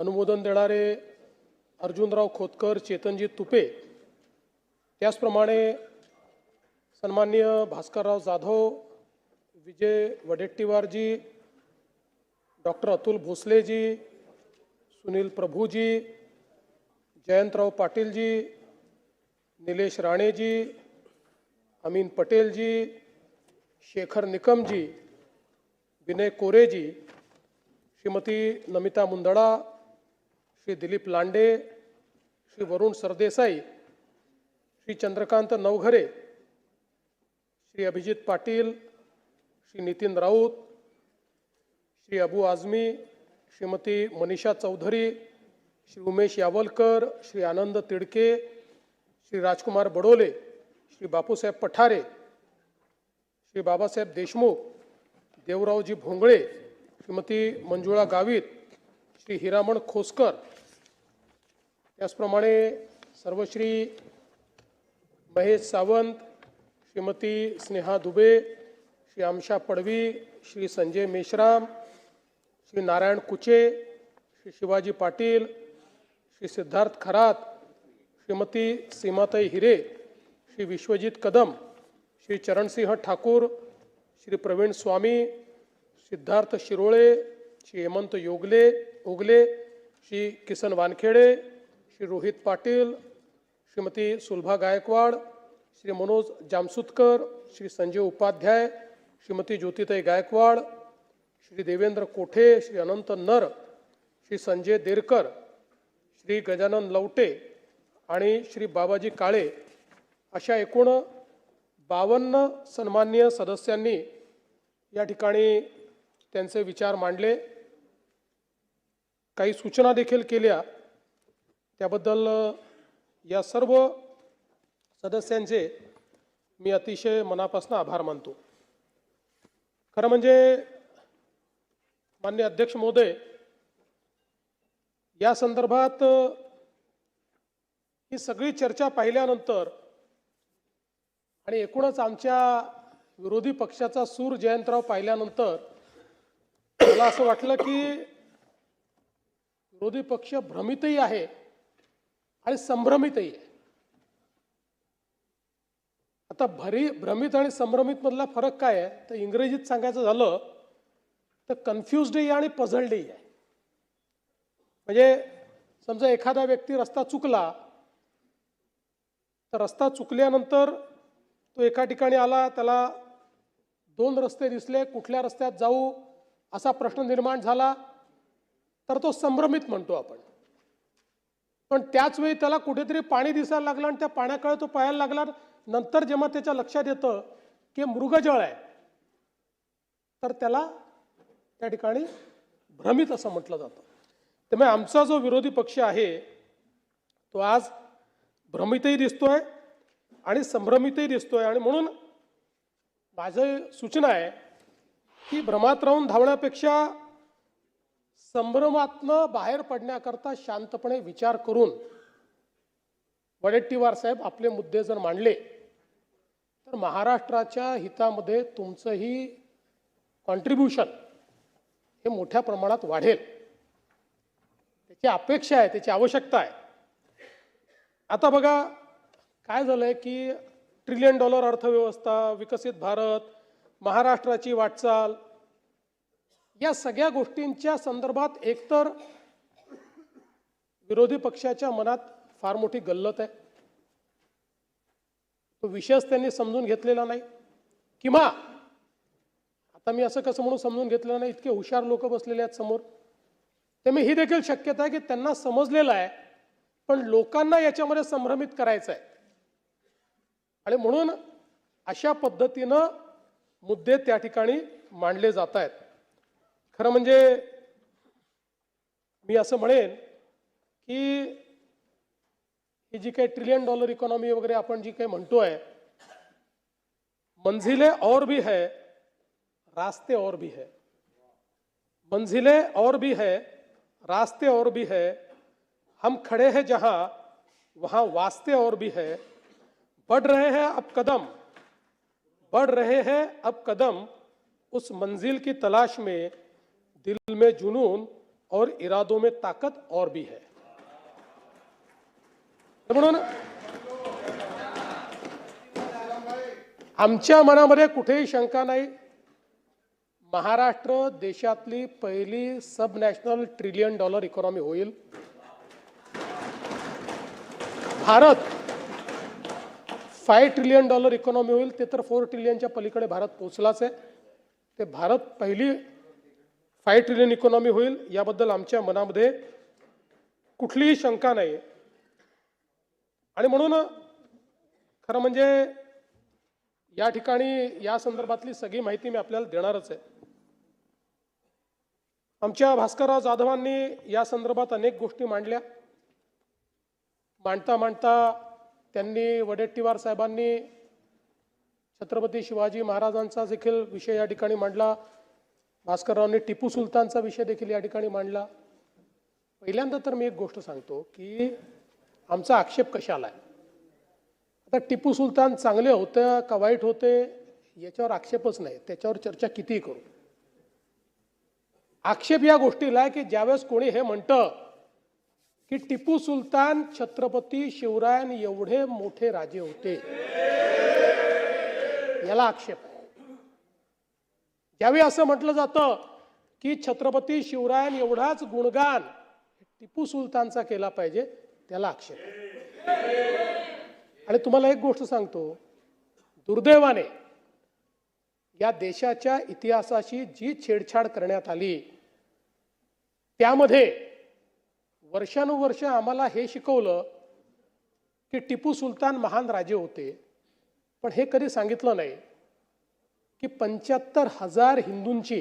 अनुमोदन देणारे अर्जुनराव खोतकर, चेतनजी तुपे, त्याचप्रमाणे सन्माननीय भास्करराव जाधव, विजय वडेट्टीवारजी, डॉक्टर अतुल भोसलेजी, सुनील प्रभूजी, जयंतराव पाटीलजी, निलेश राणेजी, अमीन पटेलजी, शेखर निकमजी, विनय कोरेजी, श्रीमती नमिता मुंदडा, श्री दिलीप लांडे, श्री वरुण सरदेसाई, श्री चंद्रकांत नवघरे, श्री अभिजित पाटील, श्री नितीन राऊत, श्री अबू आझमी, श्रीमती मनीषा चौधरी, श्री उमेश यावलकर, श्री आनंद तिडके, श्री राजकुमार बडोले, श्री बापूसाहेब पठारे, श्री बाबासाहेब देशमुख, देवरावजी भोंगळे, श्रीमती मंजुळा गावित, श्री हिरामण खोसकर, त्याचप्रमाणे सर्वश्री महेश सावंत, श्रीमती स्नेहा दुबे, श्री आमशा पडवी, श्री संजय मेश्राम, श्री नारायण कुचे, श्री शिवाजी पाटील, श्री सिद्धार्थ खरात, श्रीमती सीमाताई हिरे, श्री विश्वजीत कदम, श्री चरणसिंह ठाकूर, श्री प्रवीण स्वामी, सिद्धार्थ शिरोळे, श्री हेमंत ओगले, श्री किसन वानखेडे, श्री रोहित पाटील, श्रीमती सुलभा गायकवाड, श्री मनोज जामसुतकर, श्री संजय उपाध्याय, श्रीमती ज्योतिताई गायकवाड, श्री देवेंद्र कोठे, श्री अनंत नर, श्री संजय देरकर, श्री गजानन लवटे आणि श्री बाबाजी काळे अशा एकूण 52 सन्माननीय सदस्यांनी या ठिकाणी त्यांचे विचार मांडले, काही सूचना देखील केल्या। त्याबद्दल या सर्व सदस्यांचे मी अतिशय मनापासून आभार मानतो। खरं म्हणजे माननीय अध्यक्ष महोदय, या संदर्भात ही सगळी चर्चा पाहिल्यानंतर आणि एकूणच आमच्या विरोधी पक्षाचा सूर जयंतराव पाहिल्यानंतर मला असं वाटलं की विरोधी पक्ष भ्रमितही आहे आणि संभ्रमितही आहे। आता भ्रमित आणि संभ्रमित मधला फरक काय आहे तर इंग्रजीत सांगायचं झालं तर कन्फ्युज्डही आणि पझल्डही आहे। म्हणजे समजा एखादा व्यक्ती रस्ता चुकला तर रस्ता चुकल्यानंतर तो एका ठिकाणी आला, त्याला 2 रस्ते दिसले, कुठल्या रस्त्यात जाऊ असा प्रश्न निर्माण झाला तर तो संभ्रमित म्हणतो आपण। पण त्याच वेळी त्याला कुठेतरी पाणी दिसायला लागलं आणि त्या पाण्याकडे तो पाहायला लागला, नंतर जेव्हा त्याच्या लक्षात येतं की मृगजळ आहे तर त्याला त्या ठिकाणी भ्रमित असं म्हटलं जातं। त्यामुळे आमचा जो विरोधी पक्ष आहे तो आज भ्रमितही दिसतोय आणि संभ्रमितही दिसतोय। आणि म्हणून माझी सूचना आहे की भ्रमात राहून धावण्यापेक्षा संभ्रमातनं बाहेर पडण्याकरता शांतपणे विचार करून वडेट्टीवार साहेब आपले मुद्दे जर मांडले तर महाराष्ट्राच्या हितामध्ये तुमचंही कॉन्ट्रीब्युशन हे मोठ्या प्रमाणात वाढेल, त्याची अपेक्षा आहे, त्याची आवश्यकता आहे। आता बघा काय झालंय की $1 ट्रिलियन अर्थव्यवस्था, विकसित भारत, महाराष्ट्राची वाटचाल, या सगळ्या गोष्टींच्या संदर्भात एकतर विरोधी पक्षाच्या मनात फार मोठी गल्लत आहे, तो विषयच त्यांनी समजून घेतलेला नाही, किंवा आता मी असं कसं म्हणून समजून घेतलेलं नाही, इतके हुशार लोक बसलेले आहेत समोर, त्यामुळे ही देखील शक्यता आहे की त्यांना समजलेलं आहे पण लोकांना याच्यामध्ये संभ्रमित करायचं आहे आणि म्हणून अशा पद्धतीनं मुद्दे त्या ठिकाणी मांडले जात आहेत। खरं म्हणजे मी असं म्हणेन की ही जी काही $1 ट्रिलियन इकॉनॉमी वगैरे आपण जी काही म्हणतोय, मंजिलें और भी है, रास्ते और भी है, मंजिलें और भी है, रास्ते और भी है, हम खड़े हैं जहां वहां वास्ते और भी है, बढ़ रहे हैं अब कदम, बढ़ रहे हैं अब कदम, उस मंजिल की तलाश में दिल में जुनून और इरादों में ताकत और भी है. म्हणून आमच्या मनामध्ये कुठेही शंका नाही, महाराष्ट्र देशातली पहिली सब नॅशनल $1 ट्रिलियन इकॉनॉमी होईल. भारत $5 ट्रिलियन इकॉनॉमी होईल. ते तर $4 ट्रिलियनच्या पलीकडे भारत पोहोचलाच आहे. ते भारत पहिली $5 ट्रिलियन इकॉनॉमी होईल याबद्दल आमच्या मनामध्ये कुठलीही शंका नाही. आणि म्हणून खरं म्हणजे या ठिकाणी या संदर्भातली सगळी माहिती मी आपल्याला देणारच आहे. आमच्या भास्करराव जाधवांनी या संदर्भात अनेक गोष्टी मांडल्या. मांडता त्यांनी वडेट्टीवार साहेबांनी छत्रपती शिवाजी महाराजांचा देखील विषय या ठिकाणी मांडला. भास्कररावांनी टिपू सुलतानचा विषय देखील या ठिकाणी मांडला. पहिल्यांदा तर मी एक गोष्ट सांगतो की आमचा आक्षेप कशाला आहे. आता टिपू सुलतान चांगले होते का वाईट होते याच्यावर आक्षेपच नाही, त्याच्यावर चर्चा कितीही करू. आक्षेप या गोष्टीला आहे की ज्यावेळेस कोणी हे म्हणतं की टिपू सुलतान छत्रपती शिवरायां एवढे मोठे राजे होते, याला आक्षेप आहे. ज्यावेळी असं म्हटलं जातं की छत्रपती शिवरायां एवढाच गुणगान टिपू सुलतानचा केला पाहिजे, त्याला आक्षेप आहे. आणि तुम्हाला एक गोष्ट सांगतो, दुर्दैवाने या देशाच्या इतिहासाशी जी छेडछाड करण्यात आली त्यामध्ये वर्षानुवर्ष आम्हाला हे शिकवलं की टिपू सुलतान महान राजे होते, पण हे कधी सांगितलं नाही की 75,000 हिंदूंची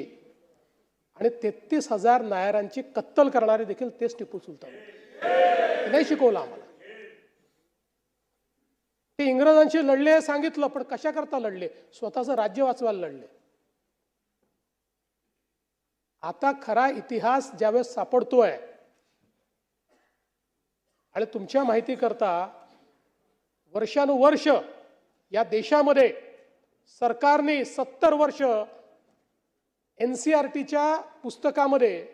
आणि 33,000 नायरांची कत्तल करणारे देखील तेच टिपू सुलतान होते. नाही शिकवलं आम्हाला. ते इंग्रजांशी लढले सांगितलं, पण कशा करता लढले? स्वतःचं राज्य वाचवायला लढले. आता खरा इतिहास ज्यावेळेस सापडतोय आणि तुमच्या माहिती करता वर्षानुवर्ष या देशामध्ये सरकारने 70 वर्ष NCERTच्या पुस्तकामध्ये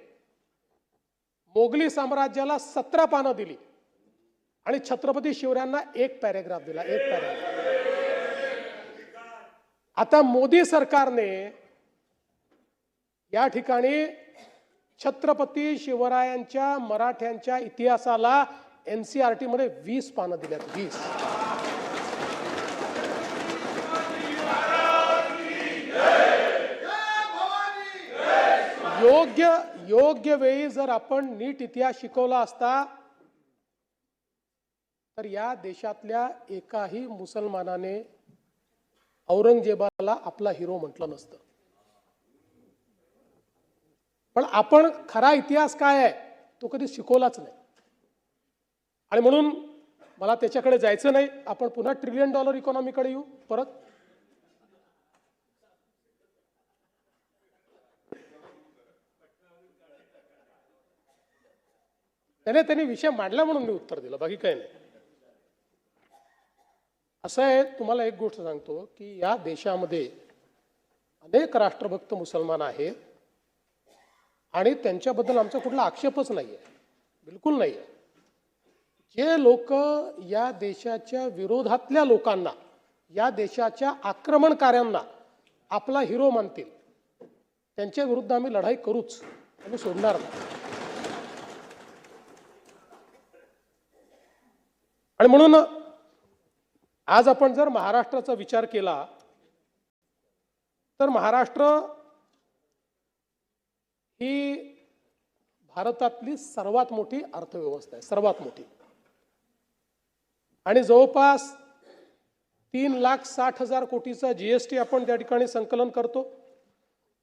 मोगली साम्राज्याला 17 पानं दिली आणि छत्रपती शिवरायांना 1 पॅरेग्राफ दिला, 1 पॅरेग्राफ. आता मोदी सरकारने या ठिकाणी छत्रपती शिवरायांच्या मराठ्यांच्या इतिहासाला NCERT मध्ये 20 पानं दिल्यात. 20. योग्य वेळी जर आपण नीट इतिहास शिकवला असता तर या देशातल्या एकाही मुसलमानाने औरंगजेबाला आपला हिरो म्हटलं नसतं. पण आपण खरा इतिहास काय आहे तो कधी शिकवलाच नाही. आणि म्हणून मला त्याच्याकडे जायचं नाही. आपण पुन्हा $1 ट्रिलियन इकॉनॉमीकडे येऊ परत. त्यांनी विषय मांडला म्हणून मी उत्तर दिलं, बाकी काही नाही. असं आहे, तुम्हाला एक गोष्ट सांगतो की या देशामध्ये अनेक राष्ट्रभक्त मुसलमान आहेत आणि त्यांच्याबद्दल आमचा कुठला आक्षेपच नाहीये, बिलकुल नाहीये. जे लोक या देशाच्या विरोधातल्या लोकांना, या देशाच्या आक्रमणकार्यांना आपला हिरो मानतील त्यांच्या विरुद्ध आम्ही लढाई करूच, आम्ही सोडणार नाही. आणि म्हणून आज आपण जर महाराष्ट्राचा विचार केला तर महाराष्ट्र ही भारतातली सर्वात मोठी अर्थव्यवस्था आहे, सर्वात मोठी. आणि जवळपास 3,60,000 कोटीचा GST आपण त्या ठिकाणी संकलन करतो.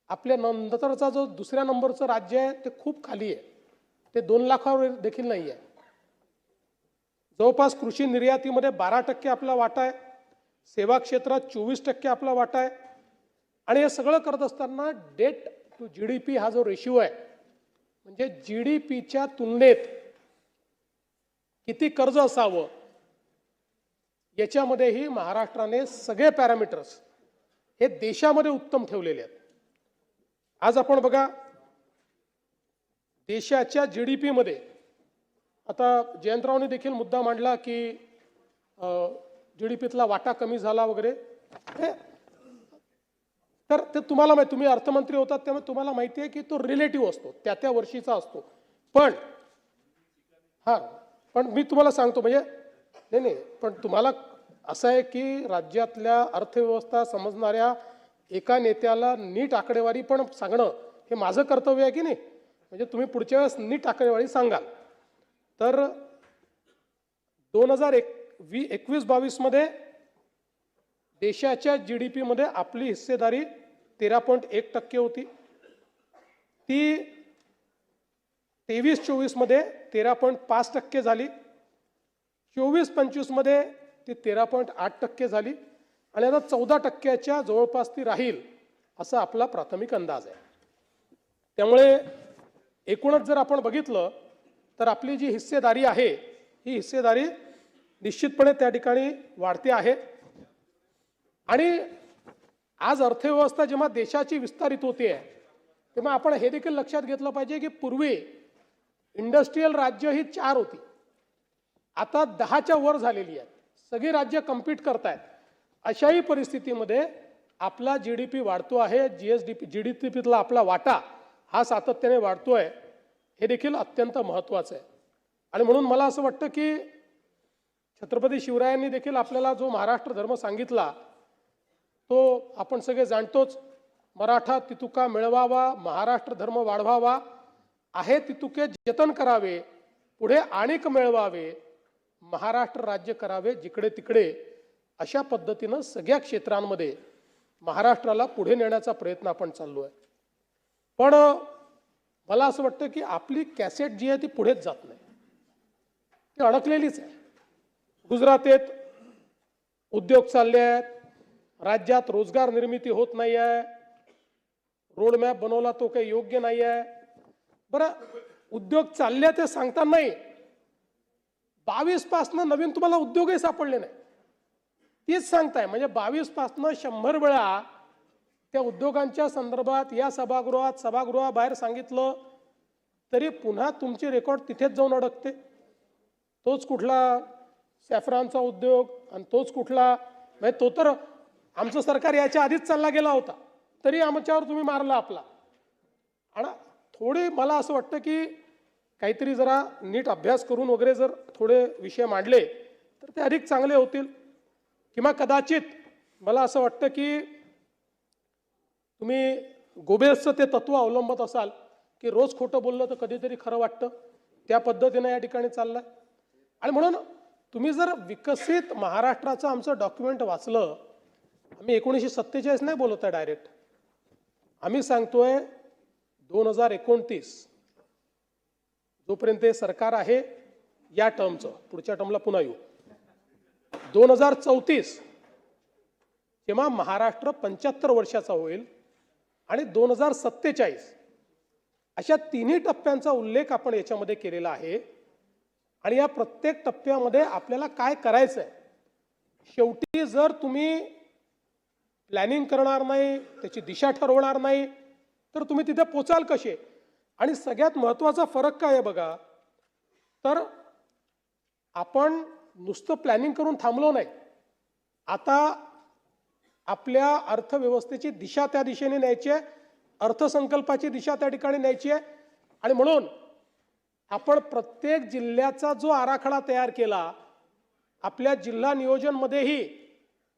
आपल्या नंतरचा जो दुसऱ्या नंबरचं राज्य आहे ते खूप खाली आहे, ते 2 लाखावर देखील नाही आहे. जवळपास कृषी निर्यातीमध्ये 12% आपला वाटा आहे, सेवा क्षेत्रात 24% आपला वाटा आहे. आणि हे सगळं करत असताना डेट टू GDP हा जो रेशिओ आहे, म्हणजे GDPच्या तुलनेत किती कर्ज असावं याच्यामध्येही महाराष्ट्राने सगळे पॅरामीटर्स हे देशामध्ये उत्तम ठेवलेले आहेत. आज आपण बघा देशाच्या GDP मध्ये आता जयंतरावने देखील मुद्दा मांडला की GDPतला वाटा कमी झाला वगैरे, तर ते तुम्हाला माहिती, तुम्ही अर्थमंत्री होतात त्यामुळे तुम्हाला माहिती आहे की तो रिलेटिव्ह असतो, त्या वर्षीचा असतो. पण मी तुम्हाला सांगतो, म्हणजे नाही, पण तुम्हाला असं आहे की राज्यातल्या अर्थव्यवस्था समजणाऱ्या एका नेत्याला नीट आकडेवारी पण सांगणं हे माझं कर्तव्य आहे की नाही. म्हणजे तुम्ही पुढच्या वेळेस नीट आकडेवारी सांगाल. तर 2021-22 मध्ये देशाच्या GDP मध्ये आपली हिस्सेदारी 13.1% होती. ती 23-24 मध्ये 13.5% झाली. 24-25 मध्ये ती 13.8% झाली आणि आता 14% जवळपास ती राहील असा आपला प्राथमिक अंदाज आहे. त्यामुळे एकूणच जर आपण बघितलं तर आपली जी हिस्सेदारी आहे ही हिस्सेदारी निश्चितपणे त्या ठिकाणी वाढते आहे. आणि आज अर्थव्यवस्था जेव्हा देशाची विस्तारित होते तेव्हा आपण हे देखील लक्षात घेतलं पाहिजे की पूर्वी इंडस्ट्रियल राज्य ही 4 होती, आता 10च्या वर झालेली आहेत. सगळी राज्य कम्पीट करतायत. अशाही परिस्थितीमध्ये आपला GDP वाढतो आहे. GDPतला आपला वाटा हा सातत्याने वाढतोय, हे देखील अत्यंत महत्त्वाचं आहे. आणि म्हणून मला असं वाटतं की छत्रपती शिवरायांनी देखील आपल्याला जो महाराष्ट्र धर्म सांगितला तो आपण सगळे जाणतोच. मराठा तितुका मिळवावा, महाराष्ट्र धर्म वाढवावा, आहे तितुके जतन करावे, पुढे आणिक मिळवावे, महाराष्ट्र राज्य करावे जिकडे तिकडे. अशा पद्धतीनं सगळ्या क्षेत्रांमध्ये महाराष्ट्राला पुढे नेण्याचा प्रयत्न आपण चाललो आहे. पण मला असं वाटतं की आपली कॅसेट जी आहे ती पुढेच जात नाही, ती अडकलेलीच आहे. गुजरातेत उद्योग चालले आहेत, राज्यात रोजगार निर्मिती होत नाही आहे, रोडमॅप बनवला तो काही योग्य नाही आहे. बरं, उद्योग चालले ते सांगता नाही, 22 पासनं नवीन तुम्हाला उद्योगही सापडले नाही, तीच सांगताय. म्हणजे 22 पासनं 100 वेळा त्या उद्योगांच्या संदर्भात या सभागृहाबाहेर सांगितलं तरी पुन्हा तुमची रेकॉर्ड तिथेच जाऊन अडकते. तोच कुठला सॅफ्रॉनचा उद्योग आणि तोच कुठला, म्हणजे तो तर आमचं सरकार याच्या आधीच चालला गेला होता तरी आमच्यावर तुम्ही मारला आपला. आणि थोडी मला असं वाटतं की काहीतरी जरा नीट अभ्यास करून वगैरे जर थोडे विषय मांडले तर ते अधिक चांगले होतील. किंवा कदाचित मला असं वाटतं की तुम्ही गोबेल्सचं ते तत्व अवलंबत असाल की रोज खोटं बोललं तर कधीतरी खरं वाटतं, त्या पद्धतीनं या ठिकाणी चाललंय. आणि म्हणून तुम्ही जर विकसित महाराष्ट्राचं आमचं डॉक्युमेंट वाचलं, आम्ही 1947 नाही बोलत आहे डायरेक्ट, आम्ही सांगतोय 2029 जोपर्यंत सरकार आहे या टर्मचं, पुढच्या टर्मला पुन्हा येऊ, 2034 जेव्हा महाराष्ट्र 75 वर्षाचा होईल आणि 2047 अशा तिन्ही टप्प्यांचा उल्लेख आपण याच्यामध्ये केलेला आहे. आणि या प्रत्येक टप्प्यामध्ये आपल्याला काय करायचं आहे, शेवटी जर तुम्ही प्लॅनिंग करणार नाही, त्याची दिशा ठरवणार नाही तर तुम्ही तिथे पोचाल कसे. आणि सगळ्यात महत्त्वाचा फरक काय आहे बघा, तर आपण नुसतं प्लॅनिंग करून थांबलो नाही, आता आपल्या अर्थव्यवस्थेची दिशा त्या दिशेने न्यायची आहे, अर्थसंकल्पाची दिशा त्या ठिकाणी न्यायची आहे. आणि म्हणून आपण प्रत्येक जिल्ह्याचा जो आराखडा तयार केला, आपल्या जिल्हा नियोजनमध्येही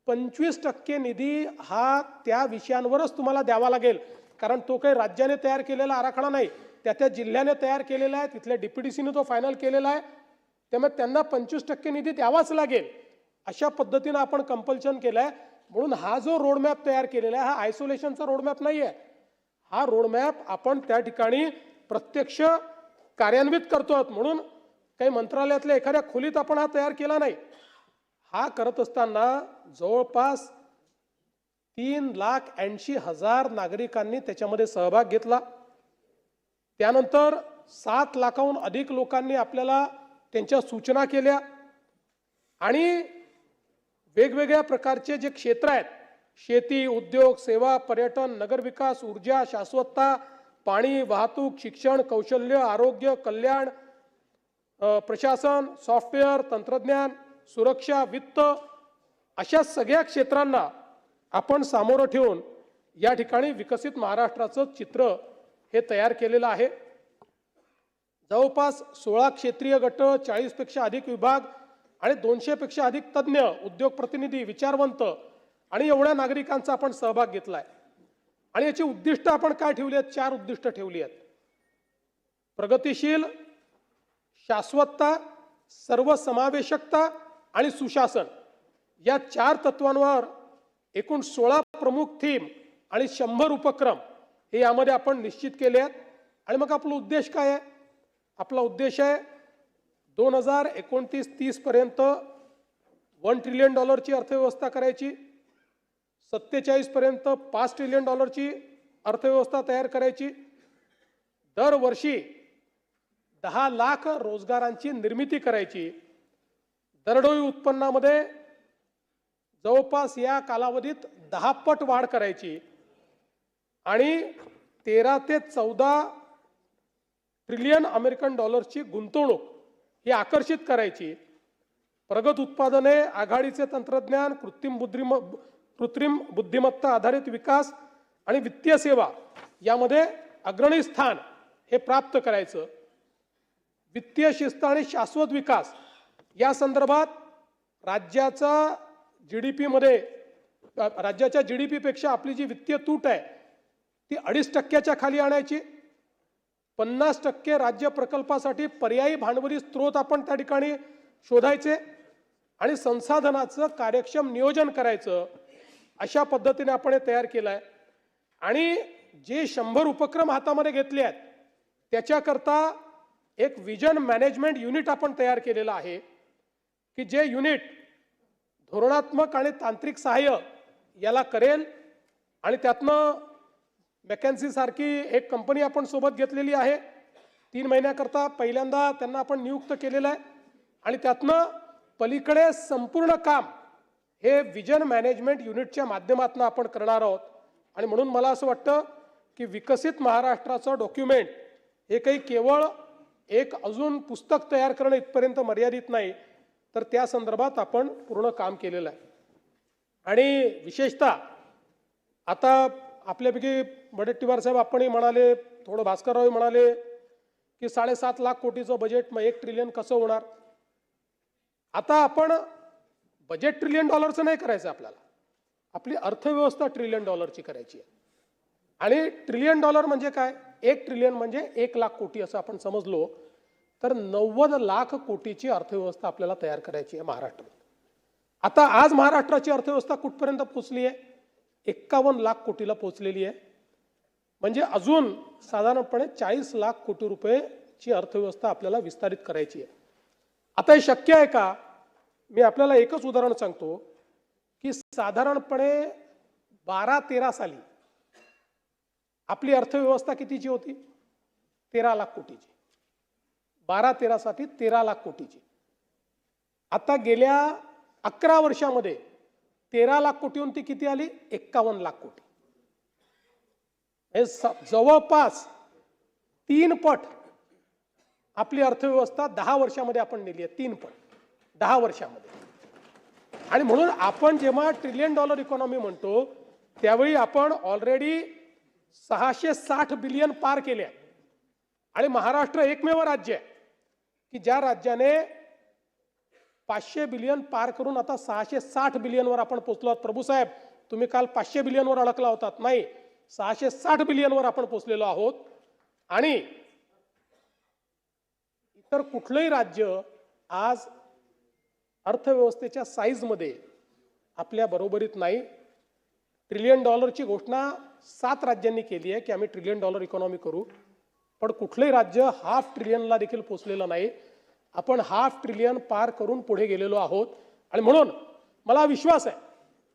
25% निधी हा त्या विषयांवरच तुम्हाला द्यावा लागेल, कारण तो काही राज्याने तयार केलेला आराखडा नाही, त्या जिल्ह्याने तयार केलेला आहे, तिथल्या DPDCने तो फायनल केलेला आहे. त्यामुळे त्यांना 25% निधी द्यावाच लागेल. अशा पद्धतीनं आपण कंपल्शन केलं आहे. म्हणून हा जो रोडमॅप तयार केलेला आहे हा आयसोलेशनचा रोडमॅप नाही आहे, हा रोडमॅप आपण त्या ठिकाणी प्रत्यक्ष कार्यान्वित करतो आहोत. म्हणून काही मंत्रालयातल्या एखाद्या खोलीत आपण हा तयार केला नाही. हा करत असताना जवळपास 3,80,000 नागरिकांनी त्याच्यामध्ये सहभाग घेतला. त्यानंतर 7 लाखाहून अधिक लोकांनी आपल्याला त्यांच्या सूचना केल्या. आणि वेगवेगळ्या प्रकारचे जे क्षेत्र आहेत, शेती, उद्योग, सेवा, पर्यटन, नगरविकास, ऊर्जा, शाश्वतता, पाणी, वाहतूक, शिक्षण, कौशल्य, आरोग्य, कल्याण, प्रशासन, सॉफ्टवेअर, तंत्रज्ञान, सुरक्षा, वित्त अशा सगळ्या क्षेत्रांना आपण सामोरं ठेवून या ठिकाणी विकसित महाराष्ट्राचं चित्र हे तयार केलेलं आहे। जवळपास 16 क्षेत्रीय गट, 40 पेक्षा अधिक विभाग आणि 200 पेक्षा अधिक तज्ञ, उद्योग प्रतिनिधी, विचारवंत आणि एवढ्या नागरिकांचा आपण सहभाग घेतलाय। आणि याची उद्दिष्ट आपण काय ठेवली आहेत? 4 उद्दिष्ट ठेवली आहेत। प्रगतिशील, शाश्वतता, सर्वसमावेशकता आणि सुशासन या 4 तत्वांवर एकूण 16 प्रमुख थीम आणि 100 उपक्रम हे यामध्ये आपण निश्चित केले आहेत। आणि मग आपला उद्देश काय आहे? आपला उद्देश आहे 2029-30 पर्यंत $1 ट्रिलियन ची अर्थव्यवस्था करायची, 47 पर्यंत $5 ट्रिलियन ची अर्थव्यवस्था तयार करायची, दरवर्षी 10 लाख रोजगारांची निर्मिती करायची, दरडोई उत्पन्नामध्ये जवळपास या कालावधीत 10 पट वाढ करायची आणि 13 ते 14 ट्रिलियन अमेरिकन डॉलर्सची गुंतवणूक ही आकर्षित करायची, प्रगत उत्पादने, आघाडीचे तंत्रज्ञान, कृत्रिम बुद्धिमत्ता आधारित विकास आणि वित्तीय सेवा यामध्ये अग्रणी स्थान हे प्राप्त करायचं, वित्तीय शिस्त आणि शाश्वत विकास या संदर्भात राज्याच्या जीडीपी पेक्षा आपली जी वित्तीय तूट आहे ती 2.5% खाली आणायची, 50% राज्य प्रकल्पासाठी पर्यायी भांडवली स्रोत आपण त्या ठिकाणी शोधायचे आणि संसाधनाचं कार्यक्षम नियोजन करायचं। अशा पद्धतीने आपण हे तयार केलं आहे। आणि जे 100 उपक्रम हातामध्ये घेतले आहेत त्याच्याकरता एक विजन मॅनेजमेंट युनिट आपण तयार केलेलं आहे की जे युनिट धोरणात्मक आणि तांत्रिक सहाय्य याला करेल। आणि त्यातनं मॅकेन्सी सारखी एक कंपनी आपण सोबत घेतलेली आहे, 3 महिन्याकरता पहिल्यांदा त्यांना आपण नियुक्त केलेलं आहे आणि त्यातनं पलीकडे संपूर्ण काम हे विजन मॅनेजमेंट युनिटच्या माध्यमातून आपण करणार आहोत। आणि म्हणून मला असं वाटतं की विकसित महाराष्ट्राचं डॉक्युमेंट हे काही केवळ एक अजून पुस्तक तयार करणं इथपर्यंत मर्यादित नाही, तर त्या संदर्भात आपण पूर्ण काम केलेलं आहे। आणि विशेषतः आता आपल्यापैकी वडेट्टीवार साहेब आपणही म्हणाले, थोडं भास्करराव म्हणाले की 7.5 लाख कोटीचं बजेट, मग 1 ट्रिलियन कसं होणार? आता आपण बजेट $1 ट्रिलियन नाही करायचं, आपल्याला आपली अर्थव्यवस्था $1 ट्रिलियन ची करायची आहे। आणि $1 ट्रिलियन म्हणजे काय? 1 ट्रिलियन म्हणजे 1 लाख कोटी असं आपण समजलो तर 90 लाख कोटीची अर्थव्यवस्था आपल्याला तयार करायची आहे महाराष्ट्रात। आता आज महाराष्ट्राची अर्थव्यवस्था कुठपर्यंत पोहोचली आहे? 51 लाख कोटीला पोहोचलेली आहे। म्हणजे अजून साधारणपणे 40 लाख कोटी रुपयेची अर्थव्यवस्था आपल्याला विस्तारित करायची आहे। आता हे शक्य आहे का? मी आपल्याला एकच उदाहरण सांगतो की साधारणपणे 12-13 साली आपली अर्थव्यवस्था कितीची होती? 13 लाख कोटीची। 12-13 साठी 13 लाख कोटीची। आता गेल्या 11 वर्षामध्ये 13 लाख कोटीहून ती किती आली? 51 लाख कोटी। जवळपास 3 पट आपली अर्थव्यवस्था 10 वर्षामध्ये आपण नेली आहे। 3 पट 10 वर्षामध्ये। आणि म्हणून आपण जेव्हा $1 ट्रिलियन इकॉनॉमी म्हणतो त्यावेळी आपण ऑलरेडी 660 बिलियन पार केले आहे। आणि महाराष्ट्र एकमेव राज्य आहे की ज्या राज्याने 500 बिलियन पार करून आता 660 बिलियनवर आपण पोहोचलो आहोत। प्रभूसाहेब, तुम्ही काल 500 बिलियनवर अडकला होतात, नाही, 660 बिलियनवर आपण पोहोचलेलो आहोत। आणि इतर कुठलंही राज्य आज अर्थव्यवस्थेच्या साईजमध्ये आपल्या बरोबरीत नाही। $1 ट्रिलियन ची घोषणा 7 राज्यांनी केली आहे की आम्ही $1 ट्रिलियन इकॉनॉमी करू, पण कुठलंही राज्य ½ ट्रिलियनला देखील पोहोचलेलं नाही। आपण ½ ट्रिलियन पार करून पुढे गेलेलो आहोत। आणि म्हणून मला विश्वास आहे,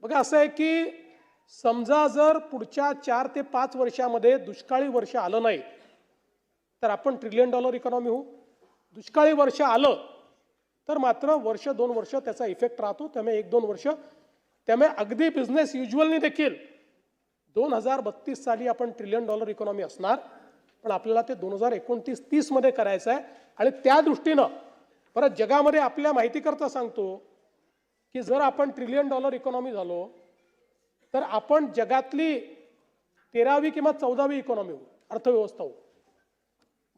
बघा असं आहे की समजा जर पुढच्या 4 ते 5 वर्षामध्ये दुष्काळी वर्ष आलं नाही तर आपण $1 ट्रिलियन इकॉनॉमी होऊ। दुष्काळी वर्ष आलं तर मात्र वर्ष 2 वर्ष त्याचा इफेक्ट राहतो, त्यामुळे 1-2 वर्ष, त्यामुळे अगदी बिझनेस युज्युअलनी देखील 2032 साली आपण $1 ट्रिलियन इकॉनॉमी असणार। पण आपल्याला ते 2029-30 मध्ये करायचं आहे. आणि त्या दृष्टीनं परत जगामध्ये आपल्या माहितीकरता सांगतो की जर आपण $1 ट्रिलियन इकॉनॉमी झालो तर आपण जगातली 13वी किंवा 14वी इकॉनॉमी होऊ, अर्थव्यवस्था होऊ.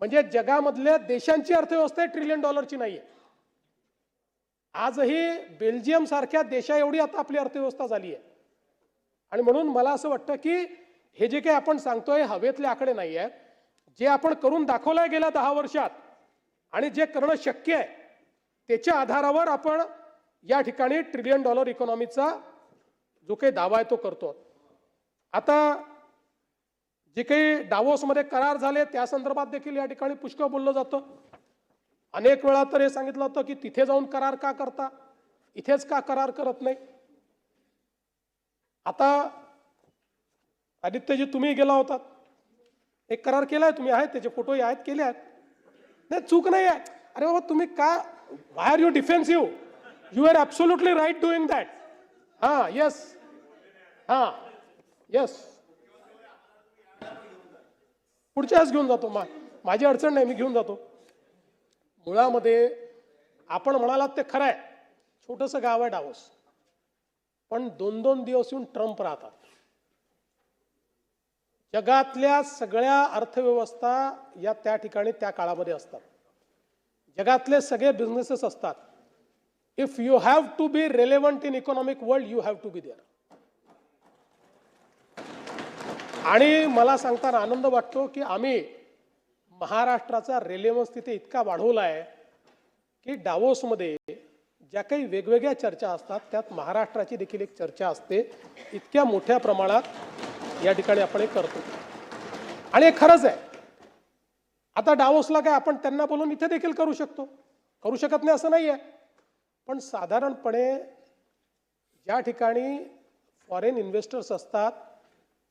म्हणजे जगामधल्या देशांची अर्थव्यवस्था $1 ट्रिलियन नाही आहे. आजही बेल्जियम सारख्या देशा एवढी आता आपली अर्थव्यवस्था झाली आहे. आणि म्हणून मला असं वाटतं की हे जे काही आपण सांगतोय हवेतले आकडे नाही आहेत. जे आपण करून दाखवलंय गेल्या 10 वर्षात आणि जे करणं शक्य आहे त्याच्या आधारावर आपण या ठिकाणी $1 ट्रिलियन इकॉनॉमीचा जो काही दावा आहे तो करतो. आता जे काही डावोसमध्ये करार झाले त्या संदर्भात देखील या ठिकाणी पुष्कळ बोललं जातं. अनेक वेळा तर हे सांगितलं होतं की तिथे जाऊन करार का करता, इथेच का करार करत नाही. आता आदित्यजी तुम्ही गेला होता, एक करार केलाय तुम्ही, आहेत त्याचे फोटोही आहेत, केले आहेत. नाही चूक नाही आहे. अरे बाबा तुम्ही का, why are you defensive, you are absolutely right doing that. हां येस, हां येस, पुढच्या वेळेस घेऊन जातो. माझी अडचण नाही, मी घेऊन जातो. मुळामध्ये आपण म्हणालात ते खरं आहे, छोटंसं गाव आहे डावोस, पण 2-2 दिवस येऊन ट्रम्प राहतात. जगातल्या सगळ्या अर्थव्यवस्था या त्या ठिकाणी त्या काळामध्ये असतात. जगातले सगळे बिझनेसेस असतात. If you have to be relevant in economic world you have to be there. आणि मला सांगताना आनंद वाटतो की आम्ही महाराष्ट्राचा रेलेव्हन्स तिथे इतका वाढवला आहे की डावोसमध्ये ज्या काही वेगवेगळ्या चर्चा असतात त्यात महाराष्ट्राची देखील एक चर्चा असते. इतक्या मोठ्या प्रमाणात या ठिकाणी आपण हे करतो आणि हे खरंच आहे. आता डावोसला काय आपण त्यांना बोलून इथे देखील करू शकतो, करू शकत नाही असं नाही आहे. पण साधारणपणे ज्या ठिकाणी फॉरेन इन्व्हेस्टर्स असतात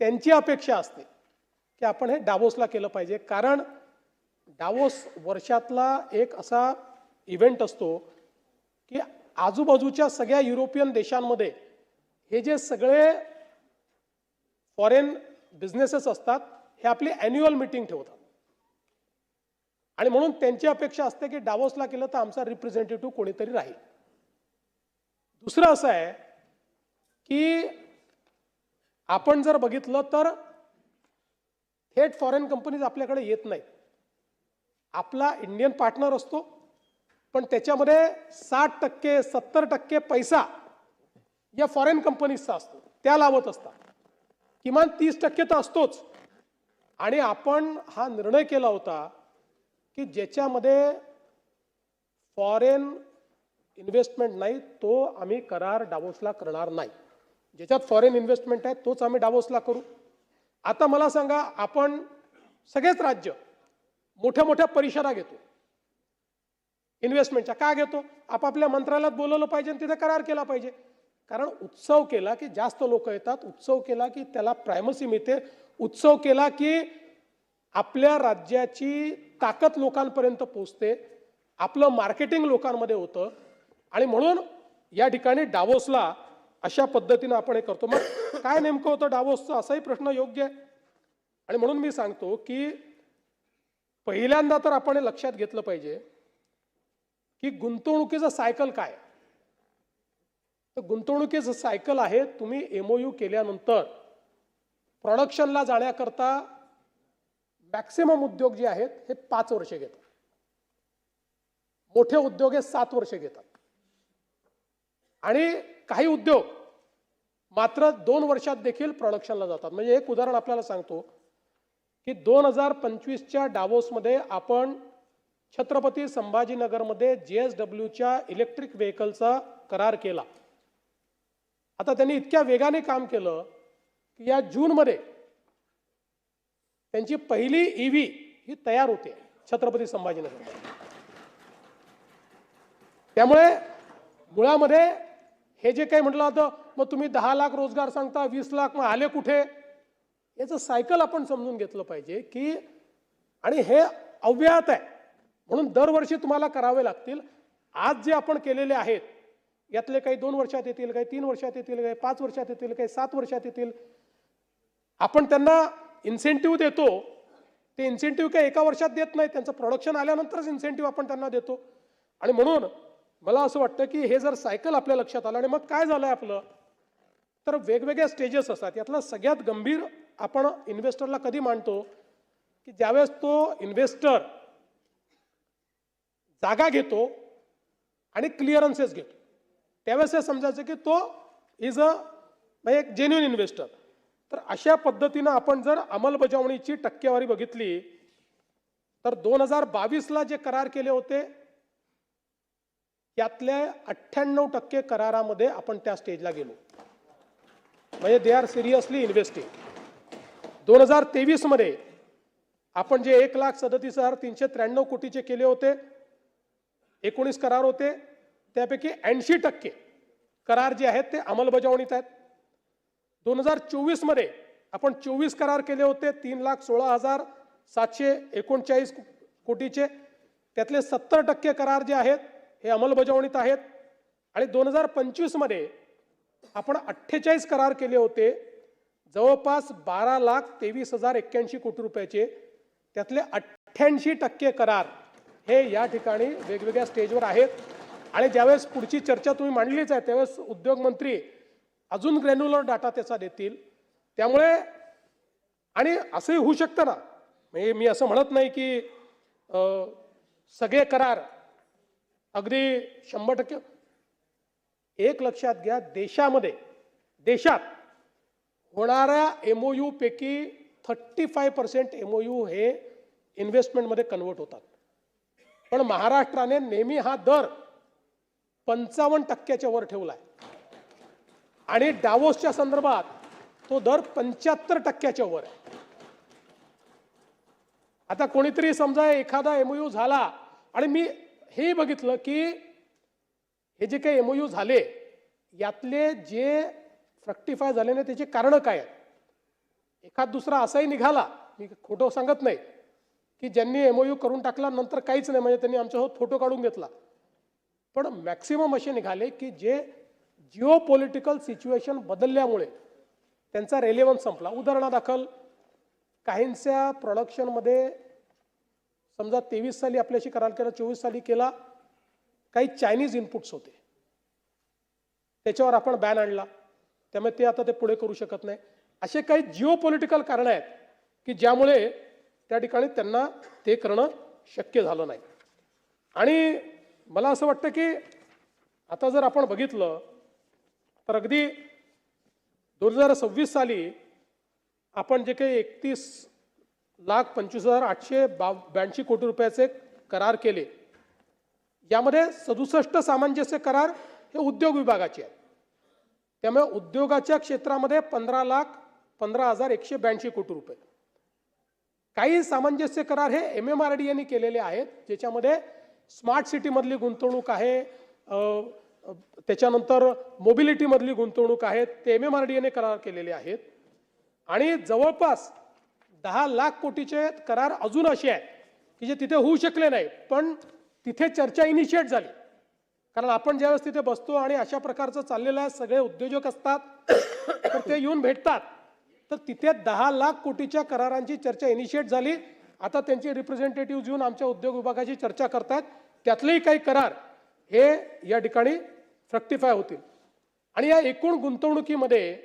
त्यांची अपेक्षा असते की आपण हे डावोसला केलं पाहिजे. कारण डावोस वर्षातला एक असा इव्हेंट असतो की आजूबाजूच्या सगळ्या युरोपियन देशांमध्ये हे जे सगळे फॉरेन बिझनेसेस असतात हे आपली ॲन्युअल मीटिंग ठेवतात. आणि म्हणून त्यांची अपेक्षा असते की डावोसला केलं तर आमचा रिप्रेझेंटेटिव्ह कोणीतरी राहील. दुसरं असं आहे की आपण जर बघितलं तर थेट फॉरेन कंपनीज आपल्याकडे येत नाहीत. आपला इंडियन पार्टनर असतो पण त्याच्यामध्ये 60% 70% पैसा या फॉरेन कंपनीजचा असतो, त्या लावत असतात. किमान 30% तर असतोच. आणि आपण हा निर्णय केला होता की ज्याच्यामध्ये फॉरेन इन्व्हेस्टमेंट नाही तो आम्ही करार डावोसला करणार नाही. ज्याच्यात फॉरेन इन्व्हेस्टमेंट आहे तोच आम्ही डावोसला करू. आता मला सांगा, आपण सगळेच राज्य मोठ्या मोठ्या परिषदा घेतो इन्व्हेस्टमेंटच्या. का घेतो? आपापल्या मंत्रालयात बोलवलं पाहिजे आणि तिथे करार केला पाहिजे. कारण उत्सव केला की जास्त लोक येतात, उत्सव केला की त्याला प्रायमसी मिळते, उत्सव केला की आपल्या राज्याची ताकद लोकांपर्यंत पोहोचते, आपलं मार्केटिंग लोकांमध्ये होतं. आणि म्हणून या ठिकाणी डावोसला अशा पद्धतीनं आपण हे करतो. मग काय नेमकं होतं डावोसचं, असाही प्रश्न योग्य आहे. आणि म्हणून मी सांगतो की पहिल्यांदा तर आपण हे लक्षात घेतलं पाहिजे की गुंतवणुकीचं सायकल काय. तर गुंतवणुकीचं सायकल आहे, तुम्ही MOU केल्यानंतर प्रोडक्शनला जाण्याकरता मॅक्सिमम उद्योग जे आहेत हे 5 वर्षे घेतात, मोठे उद्योग हे 7 वर्षे घेतात आणि काही उद्योग मात्र 2 वर्षात देखील प्रोडक्शनला जातात. म्हणजे एक उदाहरण आपल्याला सांगतो की 2025च्या डावोसमध्ये आपण छत्रपती संभाजीनगरमध्ये JSWच्या इलेक्ट्रिक व्हेकलचा करार केला. आता त्यांनी इतक्या वेगाने काम केलं की या जूनमध्ये त्यांची पहिली EV ही तयार होते छत्रपती संभाजीनगर. त्यामुळे मुळामध्ये हे जे काही म्हटलं होतं मग तुम्ही 10 लाख रोजगार सांगता, 20 लाख मग आले कुठे, याचं सायकल आपण समजून घेतलं पाहिजे की, आणि हे अव्याहत आहे म्हणून दरवर्षी तुम्हाला करावे लागतील. आज जे आपण केलेले आहेत यातले काही 2 वर्षात येतील, काही 3 वर्षात येतील, काही 5 वर्षात येतील, काही 7 वर्षात येतील. आपण त्यांना इन्सेंटिव्ह देतो ते इन्सेंटिव्ह काही एका वर्षात देत नाही, त्यांचं प्रोडक्शन आल्यानंतरच इन्सेंटिव्ह आपण त्यांना देतो. आणि म्हणून मला असं वाटतं की हे जर सायकल आपल्या लक्षात आलं आणि मग काय झालं आपलं, तर वेगवेगळ्या स्टेजेस असतात. यातला सगळ्यात गंभीर आपण इन्व्हेस्टरला कधी मानतो की ज्यावेळेस तो इन्व्हेस्टर जागा घेतो आणि क्लिअरन्सेस घेतो, त्यावेळेस हे समजायचं की तो इज एक जेन्युइन इन्व्हेस्टर. तर अशा पद्धतीनं आपण जर अंमलबजावणीची टक्केवारी बघितली तर 2022ला जे करार केले होते त्यातल्या 98% करारामध्ये आपण त्या स्टेजला गेलो, म्हणजे दे आर सिरियसली इन्व्हेस्टिंग. 2023मध्ये आपण जे 1,37,393 कोटीचे केले होते, 19 करार होते, त्यापैकी 80% करार जे आहेत ते अंमलबजावणीत आहेत. 2024मध्ये आपण 24 करार केले होते, 3,16,739 कोटीचे, त्यातले 70% करार जे आहेत हे अंमलबजावणीत आहेत. आणि 2025मध्ये आपण 48 करार केले होते, जवळपास 12,23,081 कोटी रुपयाचे, त्यातले 88% करार हे या ठिकाणी वेगवेगळ्या स्टेजवर आहेत. आणि ज्यावेळेस पुढची चर्चा तुम्ही मांडलीच आहे त्यावेळेस उद्योग मंत्री अजून ग्रॅन्युलर डाटा त्याचा देतील. त्यामुळे आणि असंही होऊ शकतं ना, म्हणजे मी असं म्हणत नाही की सगळे करार अगदी 100%. एक लक्षात घ्या, देशात होणाऱ्या MOU पैकी 35% MOU हे इन्व्हेस्टमेंटमध्ये कन्वर्ट होतात. पण महाराष्ट्राने नेहमी हा दर 55% वर ठेवलाय आणि डावोसच्या संदर्भात तो दर 75% वर आहे. आता कोणीतरी समजा एखादा MOU झाला आणि मी हे बघितलं की हे जे काही MOU झाले यातले जे फ्रक्टिफाय झाले नाही त्याची कारणं काय आहेत. एखाद दुसरा असाही निघाला, मी खोटं सांगत नाही, की ज्यांनी MOU करून टाकला नंतर काहीच नाही, म्हणजे त्यांनी आमच्यासोबत फोटो काढून घेतला. पण मॅक्सिमम असे निघाले की जे जिओ पॉलिटिकल सिच्युएशन बदलल्यामुळे त्यांचा रेलेव्हन्स संपला. उदाहरणादाखल काहींच्या प्रोडक्शनमध्ये समजा 23 साली आपल्याशी करार केला, 24 साली केला, काही चायनीज इनपुट्स होते, त्याच्यावर आपण बॅन आणला, त्यामुळे ते आता ते पुढे करू शकत नाही. असे काही जिओ पॉलिटिकल कारणं आहेत की ज्यामुळे त्या ठिकाणी त्यांना ते करणं शक्य झालं नाही. आणि मला असं वाटतं की आता जर आपण बघितलं तर अगदी 2026 साली आपण जे काही 31,25,882 कोटी रुपयाचे करार केले, यामध्ये 67 सामंजस्य करार हे उद्योग विभागाचे आहेत. त्यामुळे उद्योगाच्या क्षेत्रामध्ये 15,15,182 कोटी रुपये. काही सामंजस्य करार हे MMRDA केलेले आहेत, ज्याच्यामध्ये स्मार्ट सिटीमधली गुंतवणूक आहे, त्याच्यानंतर मोबिलिटीमधली गुंतवणूक आहे, ते MMRDA करार केलेले आहेत. आणि जवळपास 10 लाख कोटीचे करार अजून असे आहेत की जे तिथे होऊ शकले नाही, पण तिथे चर्चा इनिशिएट झाली. कारण आपण ज्यावेळेस तिथे बसतो आणि अशा प्रकारचं चाललेलं आहे, सगळे उद्योजक असतात, तर ते येऊन भेटतात, तर तिथे 10 लाख कोटीच्या करारांची चर्चा इनिशिएट झाली. आता त्यांचे रिप्रेझेंटेटिव्ह येऊन आमच्या उद्योग विभागाची चर्चा करतात, त्यातलेही काही करार हे या ठिकाणी फ्रक्टिफाय होतील. आणि या एकूण गुंतवणुकीमध्ये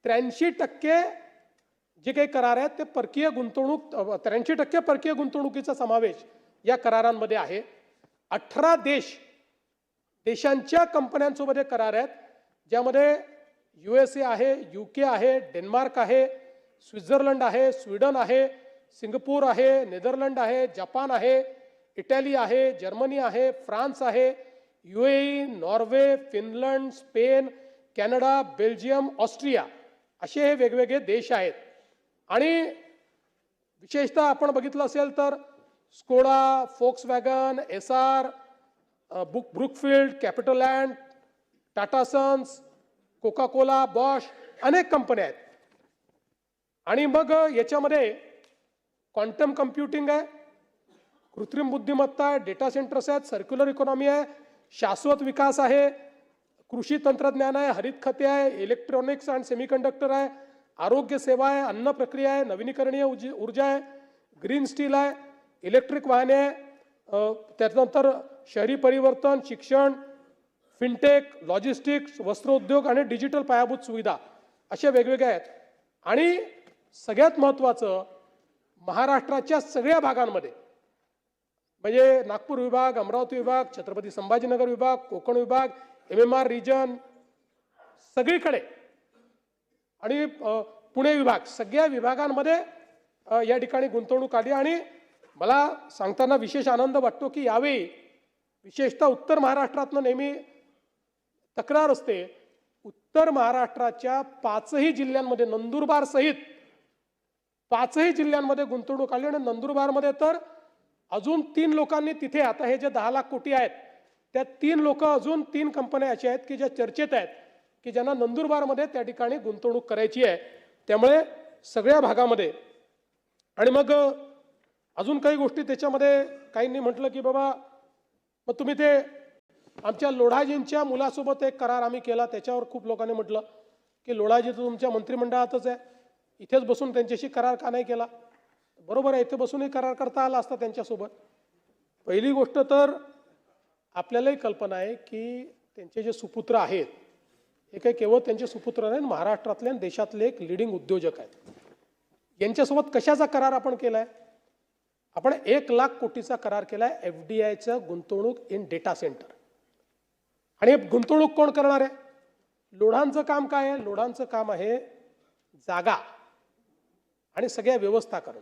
83% जे काही करार आहेत ते परकीय गुंतवणूक, 83% परकीय गुंतवणुकीचा समावेश या करारांमध्ये आहे. 18 देशांच्या कंपन्यांसोबत हे करार आहेत, ज्यामध्ये USA आहे, UK आहे, डेन्मार्क आहे, स्वित्झर्लंड आहे, स्वीडन आहे, सिंगापूर आहे, नेदरलंड आहे, जपान आहे, इटली आहे, जर्मनी आहे, फ्रान्स आहे, UAE, Norway, Finland, Spain, Canada, Belgium, Austria असे हे वेगवेगळे देश आहेत. आणि विशेषतः आपण बघितलं असेल तर Skoda, Volkswagen, SR, Brookfield, CapitaLand, Tata Sons, Coca Cola, Bosch अनेक कंपन्या आहेत. आणि मग याच्यामध्ये क्वांटम कम्प्युटिंग आहे, कृत्रिम बुद्धिमत्ता आहे, डेटा सेंटर्स आहेत, सर्क्युलर इकॉनॉमी आहे, शाश्वत विकास आहे, कृषी तंत्रज्ञान आहे, हरित खते आहे, इलेक्ट्रॉनिक्स अँड सेमीकंडक्टर आहे, आरोग्य सेवा आहे, अन्न प्रक्रिया आहे, नवीनीकरणीय ऊर्जा आहे, ग्रीन स्टील आहे, इलेक्ट्रिक वाहने आहे, त्यानंतर शहरी परिवर्तन, शिक्षण, फिनटेक, लॉजिस्टिक्स, वस्त्रोद्योग आणि डिजिटल पायाभूत सुविधा अशा वेगवेगळ्या आहेत. आणि सगळ्यात महत्त्वाचं, महाराष्ट्राच्या सगळ्या भागांमध्ये म्हणजे नागपूर विभाग, अमरावती विभाग, छत्रपती संभाजीनगर विभाग, कोकण विभाग, MMR रिजन सगळीकडे आणि पुणे विभाग सगळ्या विभागांमध्ये या ठिकाणी गुंतवणूक आली. आणि मला सांगताना विशेष आनंद वाटतो की यावेळी विशेषतः उत्तर महाराष्ट्रातनं नेहमी तक्रार असते, उत्तर महाराष्ट्राच्या 5ही जिल्ह्यांमध्ये नंदुरबार सहित 5ही जिल्ह्यांमध्ये गुंतवणूक आली. आणि नंदुरबारमध्ये तर अजून 3 लोकांनी तिथे, आता हे जे 10 लाख कोटी आहेत त्या 3 लोक, अजून 3 कंपन्या अशा आहेत की ज्या चर्चेत आहेत की ज्यांना नंदुरबारमध्ये त्या ठिकाणी गुंतवणूक करायची आहे. त्यामुळे सगळ्या भागामध्ये. आणि मग अजून काही गोष्टी त्याच्यामध्ये काहींनी म्हटलं की बाबा मग तुम्ही ते आमच्या लोढाजींच्या मुलासोबत एक करार आम्ही केला, त्याच्यावर खूप लोकांनी म्हटलं की लोढाजी तर तुमच्या मंत्रिमंडळातच आहे, इथेच बसून त्यांच्याशी करार का नाही केला. बरोबर आहे, इथे बसूनही करार करता आला असता त्यांच्यासोबत. पहिली गोष्ट तर आपल्यालाही कल्पना आहे की त्यांचे जे सुपुत्र आहेत हे काही केवळ त्यांचे सुपुत्र नाही, महाराष्ट्रातले आणि देशातले एक लीडिंग उद्योजक आहेत. यांच्यासोबत कशाचा करार आपण केलाय? आपण 1 लाख कोटीचा करार केलाय FDIचं गुंतवणूक इन डेटा सेंटर. आणि गुंतवणूक कोण करणार आहे? लोढांचं काम काय आहे? लोढांचं काम आहे जागा आणि सगळ्या व्यवस्था करणं,